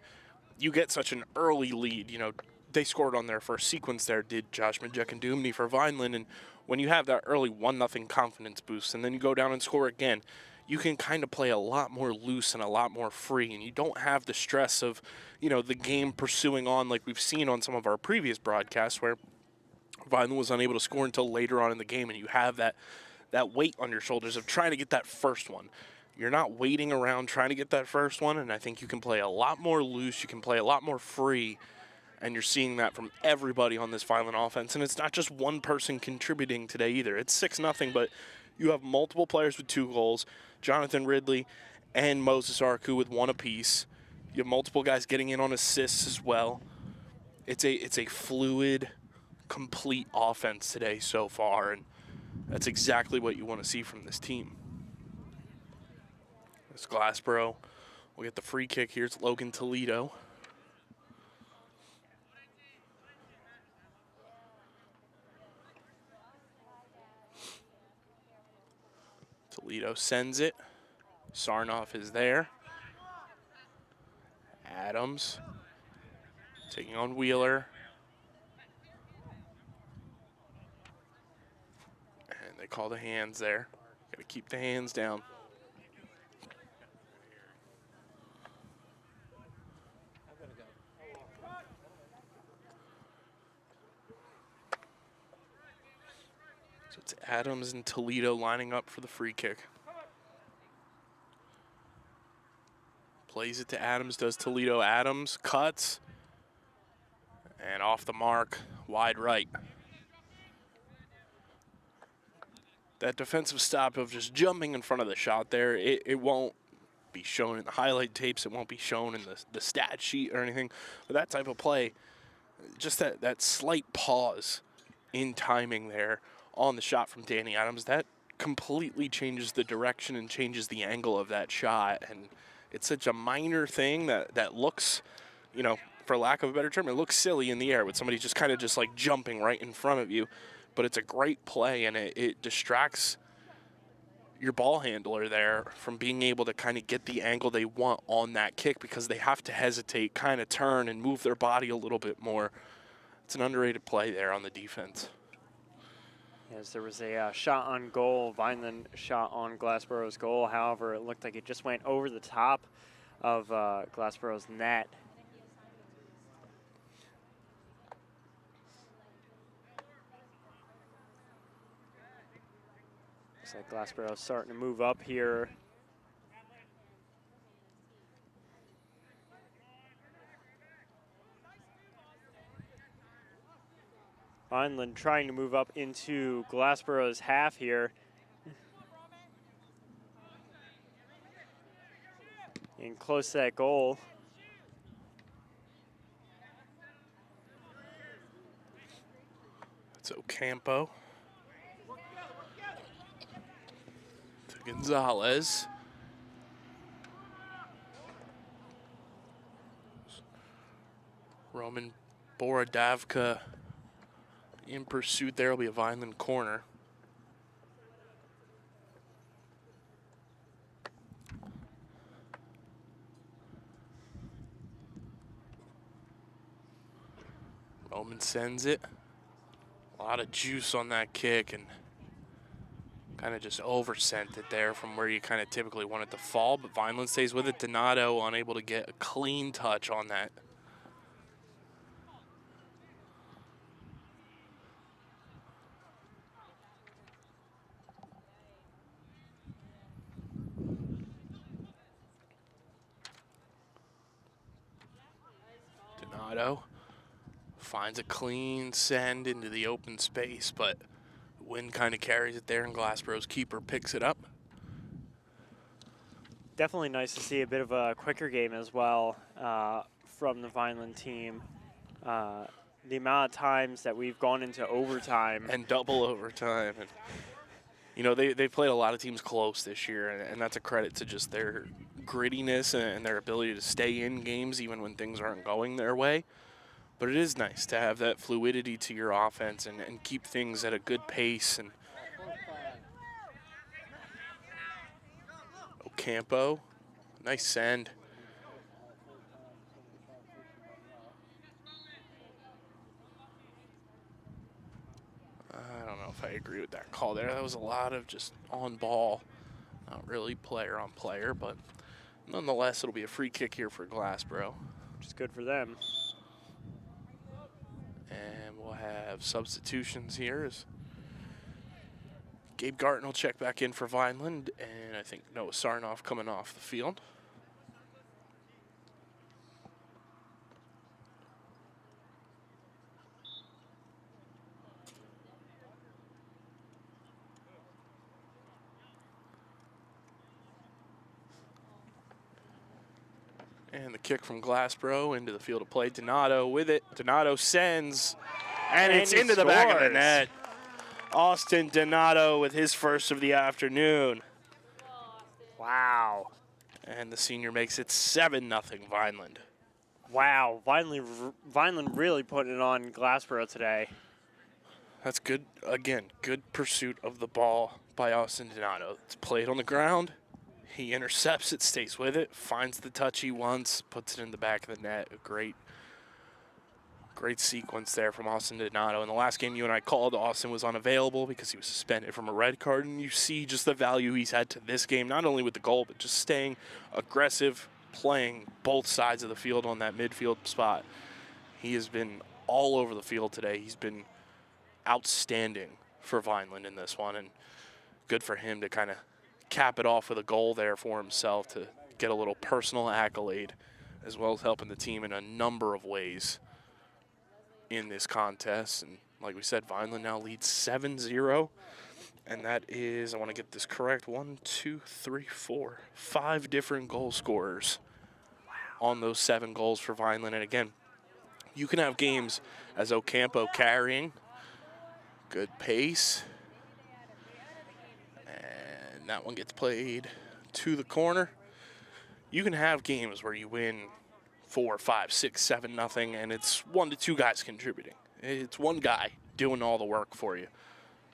you get such an early lead, you know, they scored on their first sequence there, did Josh Majek and Dumney for Vineland, and when you have that early 1-0 confidence boost and then you go down and score again, you can kind of play a lot more loose and a lot more free, and you don't have the stress of, you know, the game pursuing on like we've seen on some of our previous broadcasts where Vineland was unable to score until later on in the game, and you have that weight on your shoulders of trying to get that first one. You're not waiting around trying to get that first one, and I think you can play a lot more loose, you can play a lot more free, and you're seeing that from everybody on this Vineland offense. And it's not just one person contributing today either. It's 6-0, but you have multiple players with 2 goals, Jonathan Ridley and Moses Arku with 1 apiece. You have multiple guys getting in on assists as well. It's a fluid, complete offense today so far, and that's exactly what you want to see from this team. This Glassboro will get the free kick. Here's Logan Toledo. Toledo sends it. Sarnoff is there. Adams taking on Wheeler. And they call the hands there. Got to keep the hands down. So it's Adams and Toledo lining up for the free kick. Plays it to Adams, does Toledo. Adams cuts, and off the mark, wide right. That defensive stop of just jumping in front of the shot there, it won't be shown in the highlight tapes, it won't be shown in the stat sheet or anything, but that type of play, just that slight pause in timing there on the shot from Danny Adams, that completely changes the direction and changes the angle of that shot. And it's such a minor thing that looks, you know, for lack of a better term, it looks silly in the air with somebody just kind of just like jumping right in front of you. But it's a great play, and it distracts your ball handler there from being able to kind of get the angle they want on that kick, because they have to hesitate, kind of turn, and move their body a little bit more. It's an underrated play there on the defense. Yes, there was a shot on goal. Vineland shot on Glassboro's goal. However, it looked like it just went over the top of Glassboro's net. Looks like Glassboro's starting to move up here. Vineland trying to move up into Glassboro's half here. And close to that goal. That's Ocampo. To Gonzalez. Roman Borodavka in pursuit. There will be a Vineland corner. Roman sends it. A lot of juice on that kick and kind of just oversent it there from where you kind of typically want it to fall, but Vineland stays with it. Donato unable to get a clean touch on that. Donato finds a clean send into the open space, but wind kind of carries it there, and Glassboro's keeper picks it up. Definitely nice to see a bit of a quicker game as well from the Vineland team. The amount of times that we've gone into overtime. And double overtime. And, you know, they played a lot of teams close this year, and that's a credit to just their grittiness and their ability to stay in games even when things aren't going their way. But it is nice to have that fluidity to your offense and keep things at a good pace. And Ocampo, nice send. I don't know if I agree with that call there. That was a lot of just on ball, not really player on player, but nonetheless, it'll be a free kick here for Glassboro. Which is good for them. And we'll have substitutions here as Gabe Garton will check back in for Vineland, and I think Noah Sarnoff coming off the field. And the kick from Glassboro into the field of play. Donato with it. Donato sends, and it's into the back of the net. Austin Donato with his first of the afternoon. Wow. And the senior makes it 7-0 Vineland. Wow, Vineland really putting it on Glassboro today. That's good. Again, good pursuit of the ball by Austin Donato. It's played on the ground. He intercepts it, stays with it, finds the touch he wants, puts it in the back of the net. A great sequence there from Austin Donato. In the last game you and I called, Austin was unavailable because he was suspended from a red card, and you see just the value he's had to this game, not only with the goal, but just staying aggressive, playing both sides of the field on that midfield spot. He has been all over the field today. He's been outstanding for Vineland in this one, and good for him to kind of cap it off with a goal there for himself to get a little personal accolade, as well as helping the team in a number of ways in this contest. And like we said, Vineland now leads 7-0, and that is, I want to get this correct, 5 different goal scorers on those 7 goals for Vineland. And again, you can have games as Ocampo carrying, good pace, and that one gets played to the corner. You can have games where you win 4, 5, 6, 7-0, and it's 1 to 2 guys contributing. It's one guy doing all the work for you.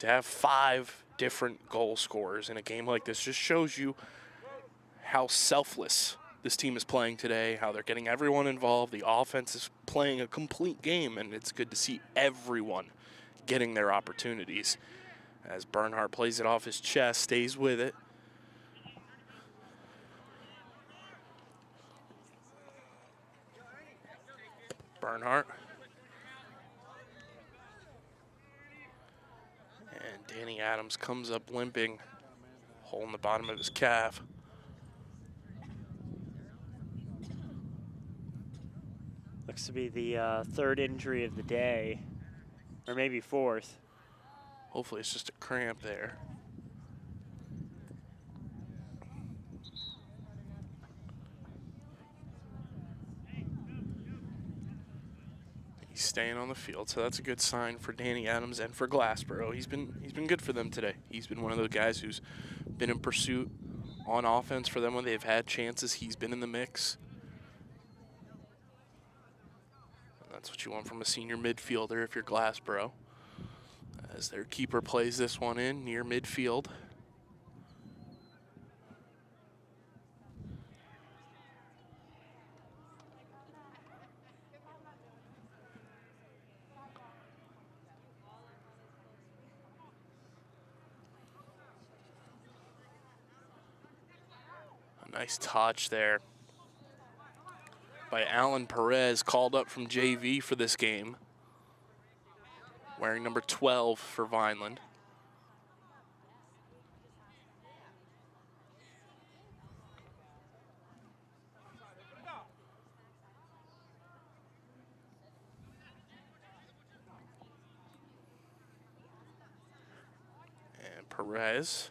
To have 5 different goal scorers in a game like this just shows you how selfless this team is playing today, how they're getting everyone involved. The offense is playing a complete game, and it's good to see everyone getting their opportunities. As Bernhardt plays it off his chest, stays with it. Bernhardt. And Danny Adams comes up limping, hole in the bottom of his calf. Looks to be the 3rd injury of the day, or maybe 4th. Hopefully it's just a cramp there. He's staying on the field, so that's a good sign for Danny Adams and for Glassboro. He's been good for them today. He's been one of those guys who's been in pursuit on offense for them when they've had chances. He's been in the mix. And that's what you want from a senior midfielder if you're Glassboro. As their keeper plays this one in near midfield. Nice touch there by Alan Perez, called up from JV for this game, wearing number 12 for Vineland. And Perez.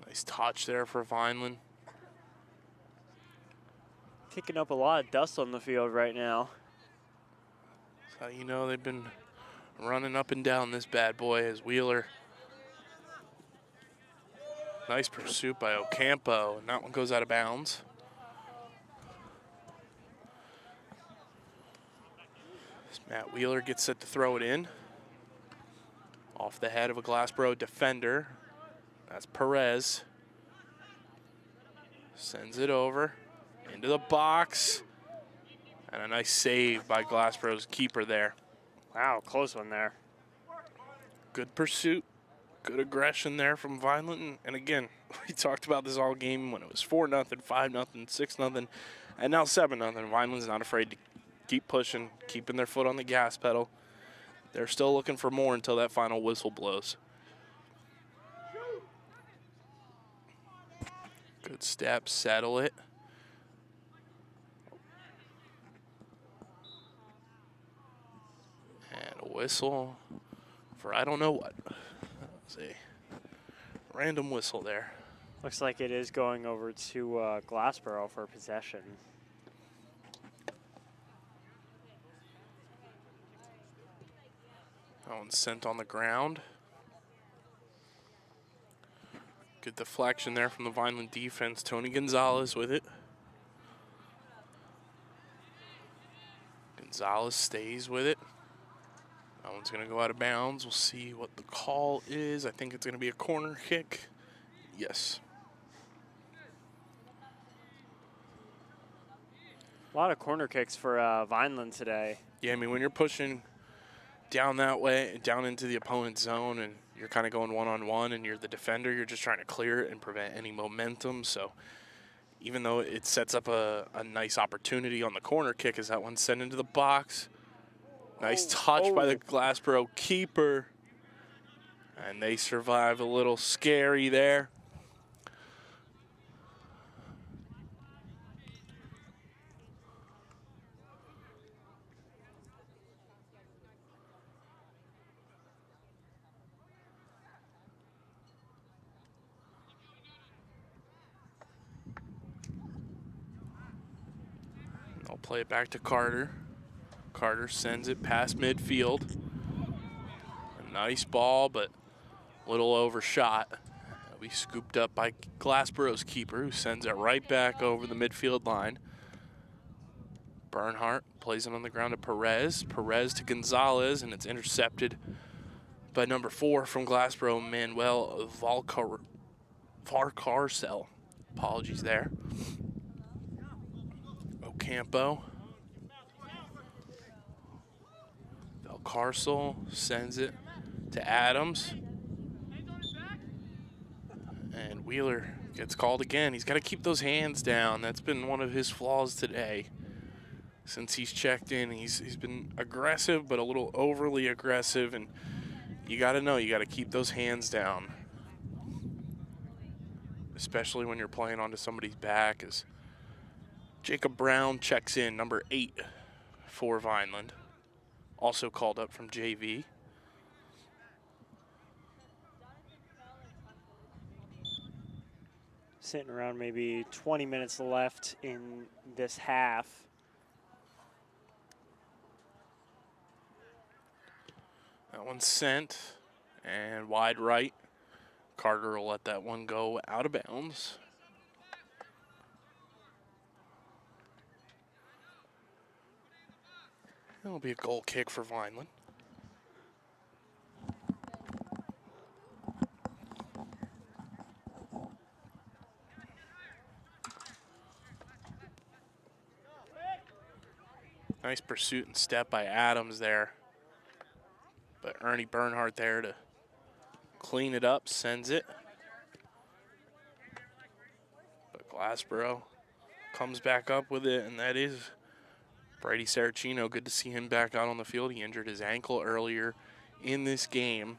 Nice touch there for Vineland. Kicking up a lot of dust on the field right now. That's how you know they've been running up and down this bad boy as Wheeler. Nice pursuit by Ocampo, and that one goes out of bounds. As Matt Wheeler gets set to throw it in. Off the head of a Glassboro defender. That's Perez. Sends it over into the box. And a nice save by Glassboro's keeper there. Wow, close one there. Good pursuit. Good aggression there from Vineland. And again, we talked about this all game when it was 4-0, 5-0, 6-0, and now 7-0. Vineland's not afraid to keep pushing, keeping their foot on the gas pedal. They're still looking for more until that final whistle blows. Good step, settle it. And a whistle for I don't know what. That was a random whistle there. Looks like it is going over to Glassboro for possession. That one's sent on the ground. Good deflection there from the Vineland defense. Tony Gonzalez with it. Gonzalez stays with it. That one's going to go out of bounds. We'll see what the call is. I think it's going to be a corner kick. Yes. A lot of corner kicks for Vineland today. Yeah, I mean, when you're pushing down that way, down into the opponent's zone, and you're kind of going one-on-one and you're the defender, you're just trying to clear it and prevent any momentum. So even though it sets up a nice opportunity on the corner kick as that one's sent into the box. Nice touch by the Glassboro keeper. And they survive a little scary there. I'll play it back to Carter. Carter sends it past midfield. A nice ball, but a little overshot. It'll be scooped up by Glassboro's keeper, who sends it right back over the midfield line. Bernhardt plays it on the ground to Perez. Perez to Gonzalez, and it's intercepted by number 4 from Glassboro, Manuel Varcarcel. Apologies there. Ocampo. Valcarcel sends it to Adams. And Wheeler gets called again. He's got to keep those hands down. That's been one of his flaws today. Since he's checked in, he's been aggressive, but a little overly aggressive. And you got to know, you got to keep those hands down. Especially when you're playing onto somebody's back. As Jacob Brown checks in, number 8 for Vineland. Also called up from JV. Sitting around maybe 20 minutes left in this half. That one's sent and wide right. Carter will let that one go out of bounds. It'll be a goal kick for Vineland. Nice pursuit and step by Adams there. But Ernie Bernhardt there to clean it up, sends it. But Glassboro comes back up with it, and that is Brady Saracino. Good to see him back out on the field. He injured his ankle earlier in this game.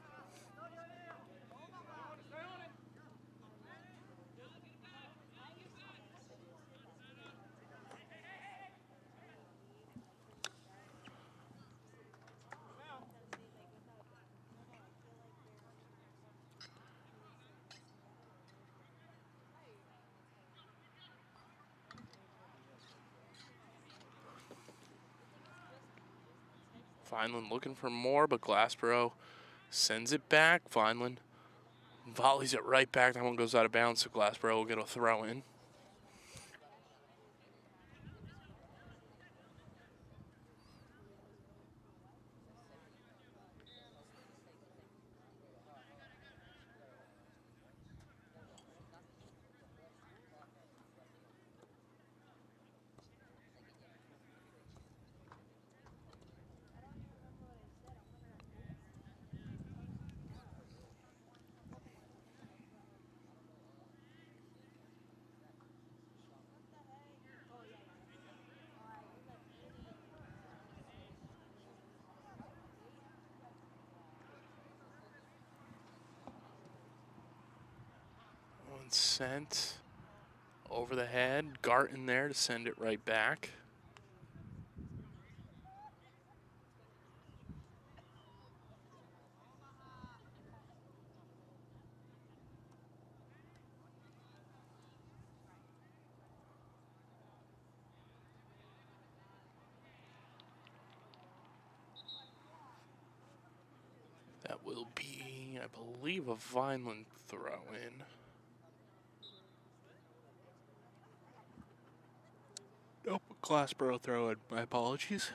Vineland looking for more, but Glassboro sends it back. Vineland volleys it right back. That one goes out of bounds, so Glassboro will get a throw in. Sent over the head. Garton there to send it right back. That will be, I believe, a Vineland throw-in. Nope, Glassboro throw-in. My apologies.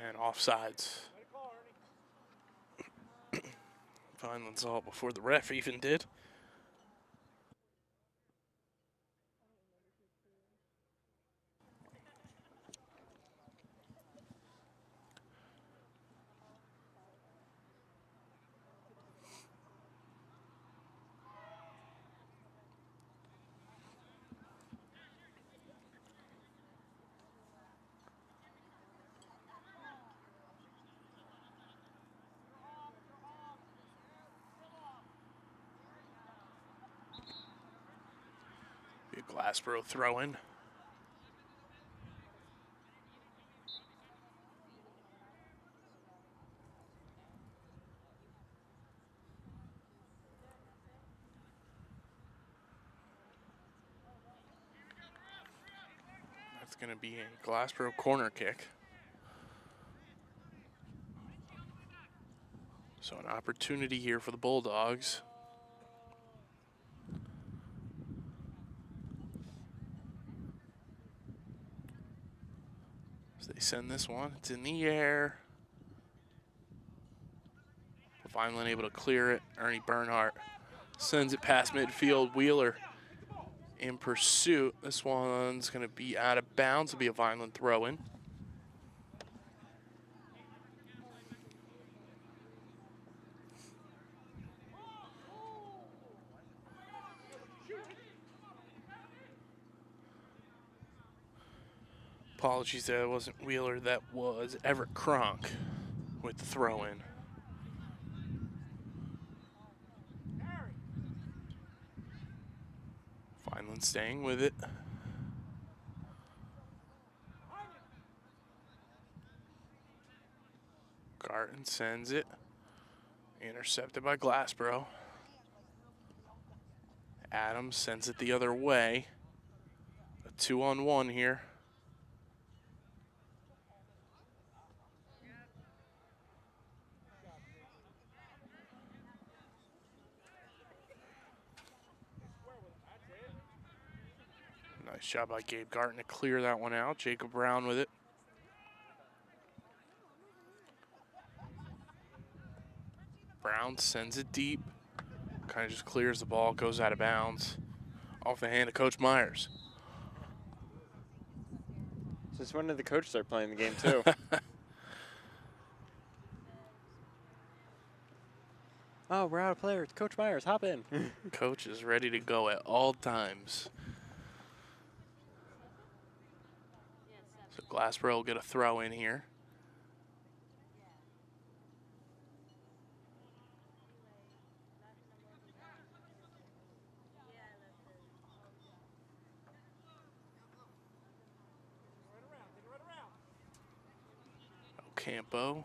And offsides. Vineland saw it before the ref even did. Glassboro throw-in. It's going to be a Glassboro corner kick. So an opportunity here for the Bulldogs. So they send this one. It's in the air. Vineland able to clear it. Ernie Bernhardt sends it past midfield. Wheeler in pursuit. This one's going to be out of bounds. It'll be a Vineland throw-in. Apologies that it wasn't Wheeler, that was Everett Kronk with the throw-in. Vineland staying with it. Garton sends it. Intercepted by Glassboro. Adams sends it the other way. A 2-on-1 here. Nice job by Gabe Garton to clear that one out. Jacob Brown with it. Brown sends it deep. Kind of just clears the ball, goes out of bounds. Off the hand of Coach Myers. Since when did the coach start playing the game, too? Oh, we're out of players. Coach Myers, hop in. Coach is ready to go at all times. So Glassboro will get a throw in here. Ocampo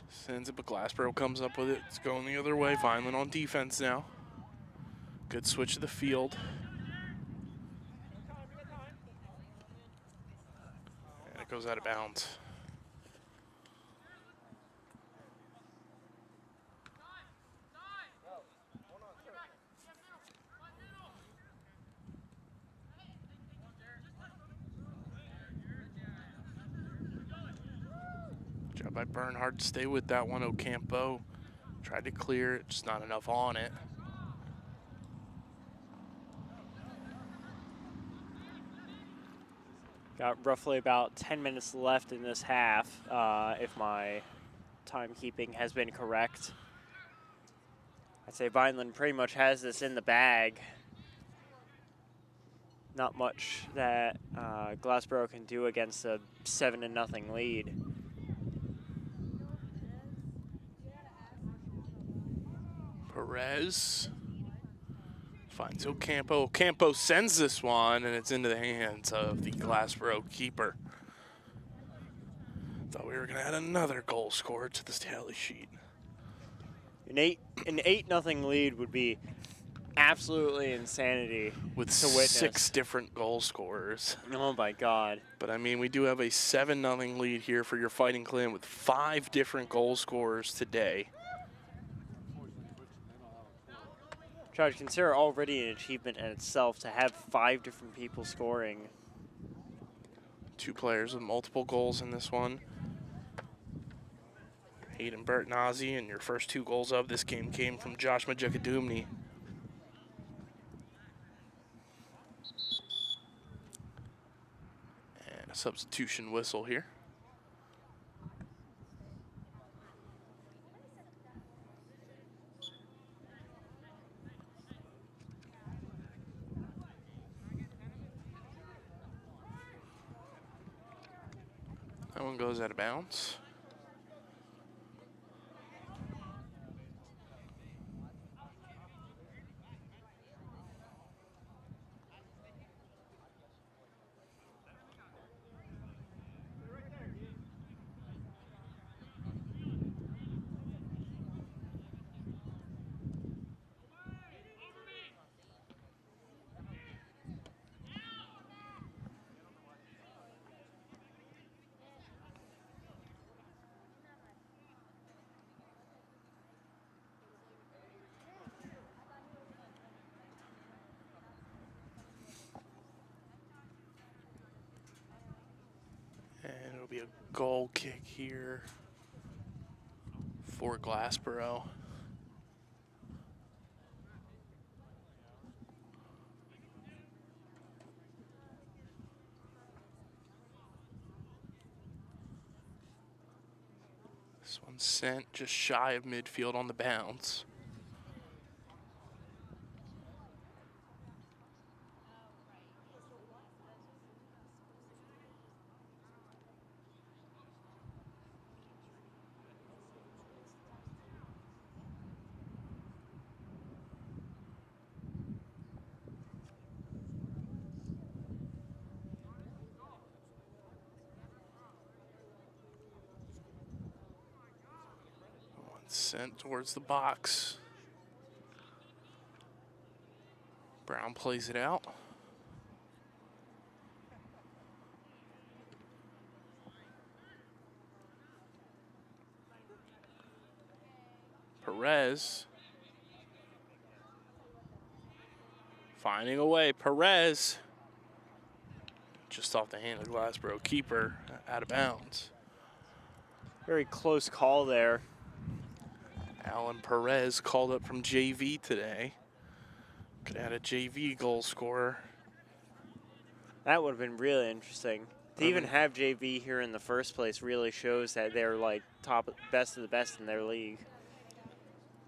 sends it, but Glassboro comes up with it. It's going the other way. Vineland on defense now. Good switch to the field. And it goes out of bounds. Job by Bernhardt to stay with that one. Ocampo tried to clear it, just not enough on it. Got roughly about 10 minutes left in this half, if my timekeeping has been correct. I'd say Vineland pretty much has this in the bag. Not much that Glassboro can do against a 7-0 lead. Perez finds Ocampo. Ocampo sends this one, and it's into the hands of the Glassboro keeper. Thought we were going to add another goal scorer to this tally sheet. An 8-0 lead would be absolutely insanity with to witness. 6 different goal scorers. Oh my God. But I mean, we do have a 7-0 lead here for your Fighting Clan with 5 different goal scorers today. Try to consider already an achievement in itself to have 5 different people scoring. 2 players with multiple goals in this one. Hayden Bertnazzi, and your first 2 goals of this game came from Josh Majekadumni. And a substitution whistle here. That one goes out of bounds. And it'll be a goal kick here for Glassboro. This one's sent just shy of midfield on the bounce. Sent towards the box. Brown plays it out. Perez finding a way. Perez just off the hand of the Glassboro keeper, out of bounds. Very close call there. Alan Perez called up from JV today. Could add a JV goal scorer. That would have been really interesting. To even have JV here in the first place really shows that they're like best of the best in their league.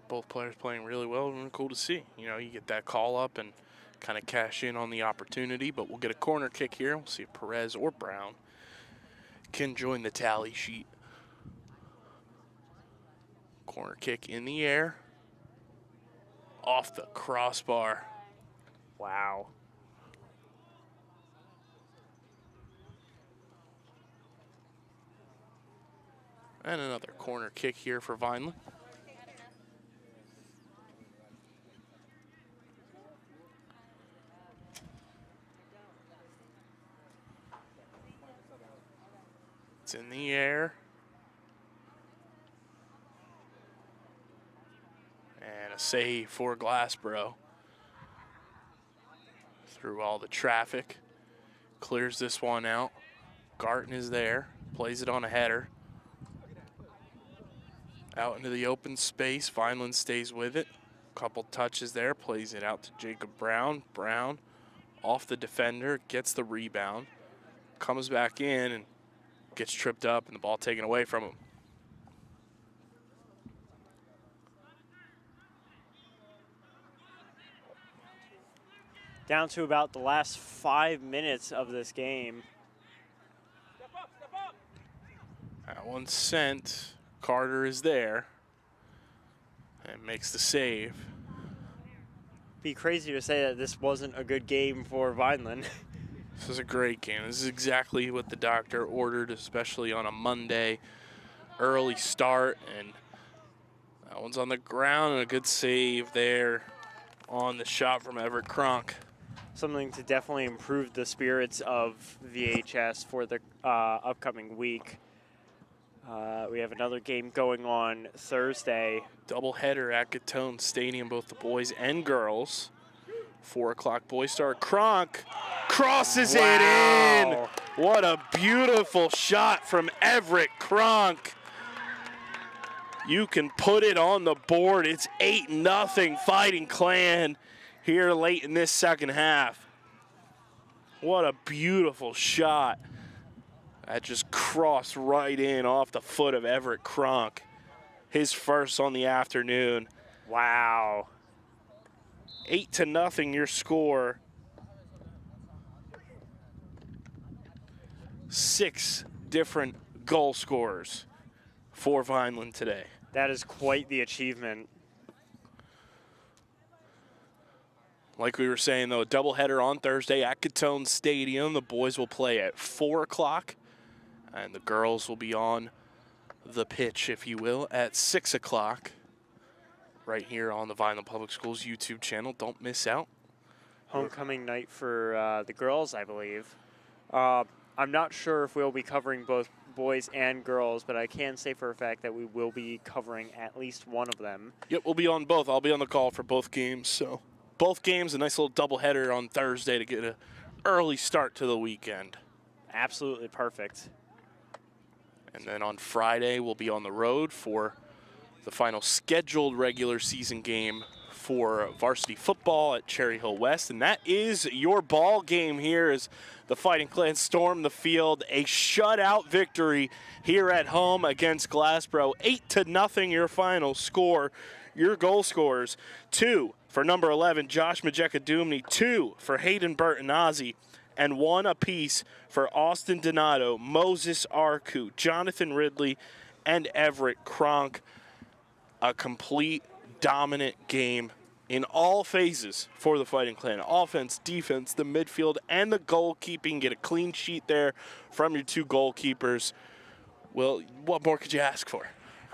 Both players playing really well and cool to see. You know, you get that call up and kind of cash in on the opportunity, but we'll get a corner kick here. We'll see if Perez or Brown can join the tally sheet. Corner kick in the air. Off the crossbar. Wow. And another corner kick here for Vineland. It's in the air. And a save for Glassboro. Through all the traffic. Clears this one out. Garton is there. Plays it on a header. Out into the open space. Vineland stays with it. Couple touches there. Plays it out to Jacob Brown. Brown off the defender. Gets the rebound. Comes back in and gets tripped up and the ball taken away from him. Down to about the last 5 minutes of this game. That one sent. Carter is there and makes the save. Be crazy to say that this wasn't a good game for Vineland. This is a great game. This is exactly what the doctor ordered, especially on a Monday. Early start, and that one's on the ground, and a good save there on the shot from Everett Kronk. Something to definitely improve the spirits of VHS for the upcoming week. We have another game going on Thursday. Doubleheader at Gatone Stadium, both the boys and girls. 4 o'clock boys start. Kronk crosses it in. What a beautiful shot from Everett Kronk. You can put it on the board. It's 8-0 Fighting Clan here late in this second half. What a beautiful shot. That just crossed right in off the foot of Everett Kronk. His first on the afternoon. Wow. 8-0 your score. 6 different goal scorers for Vineland today. That is quite the achievement. Like we were saying, though, a doubleheader on Thursday at Gatone Stadium. The boys will play at 4 o'clock, and the girls will be on the pitch, if you will, at 6 o'clock. Right here on the Vineland Public Schools YouTube channel. Don't miss out. Homecoming night for the girls, I believe. I'm not sure if we'll be covering both boys and girls, but I can say for a fact that we will be covering at least one of them. Yep, we'll be on both. I'll be on the call for both games. So both games, a nice little doubleheader on Thursday to get an early start to the weekend. Absolutely perfect. And then on Friday, we'll be on the road for the final scheduled regular season game for varsity football at Cherry Hill West. And that is your ball game here as the Fighting Clans storm the field. A shutout victory here at home against Glassboro. 8-0 your final score. Your goal scorers: 2 for number 11, Josh Majeka-Dumney, 2 for Hayden Bertonazzi, and 1 apiece for Austin Donato, Moses Arku, Jonathan Ridley, and Everett Kronk. A complete dominant game in all phases for the Fighting Clan. Offense, defense, the midfield, and the goalkeeping. Get a clean sheet there from your 2 goalkeepers. Well, what more could you ask for?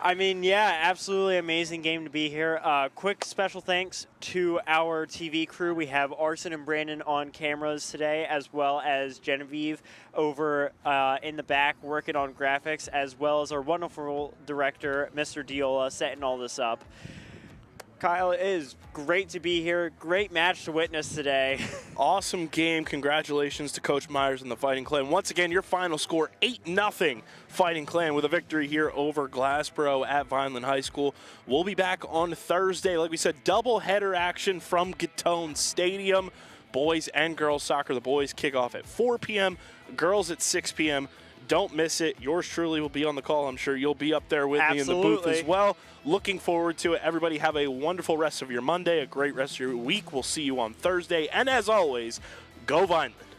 I mean, yeah, absolutely amazing game to be here. Quick special thanks to our TV crew. We have Arson and Brandon on cameras today, as well as Genevieve over in the back working on graphics, as well as our wonderful director, Mr. Diola, setting all this up. Kyle, it is great to be here. Great match to witness today. Awesome game. Congratulations to Coach Myers and the Fighting Clan. Once again, your final score, 8-0 Fighting Clan with a victory here over Glassboro at Vineland High School. We'll be back on Thursday. Like we said, double-header action from Gatone Stadium. Boys and girls soccer. The boys kick off at 4 p.m., girls at 6 p.m. Don't miss it. Yours truly will be on the call. I'm sure you'll be up there with me in the booth as well. Looking forward to it. Everybody have a wonderful rest of your Monday, a great rest of your week. We'll see you on Thursday. And as always, go Vineland.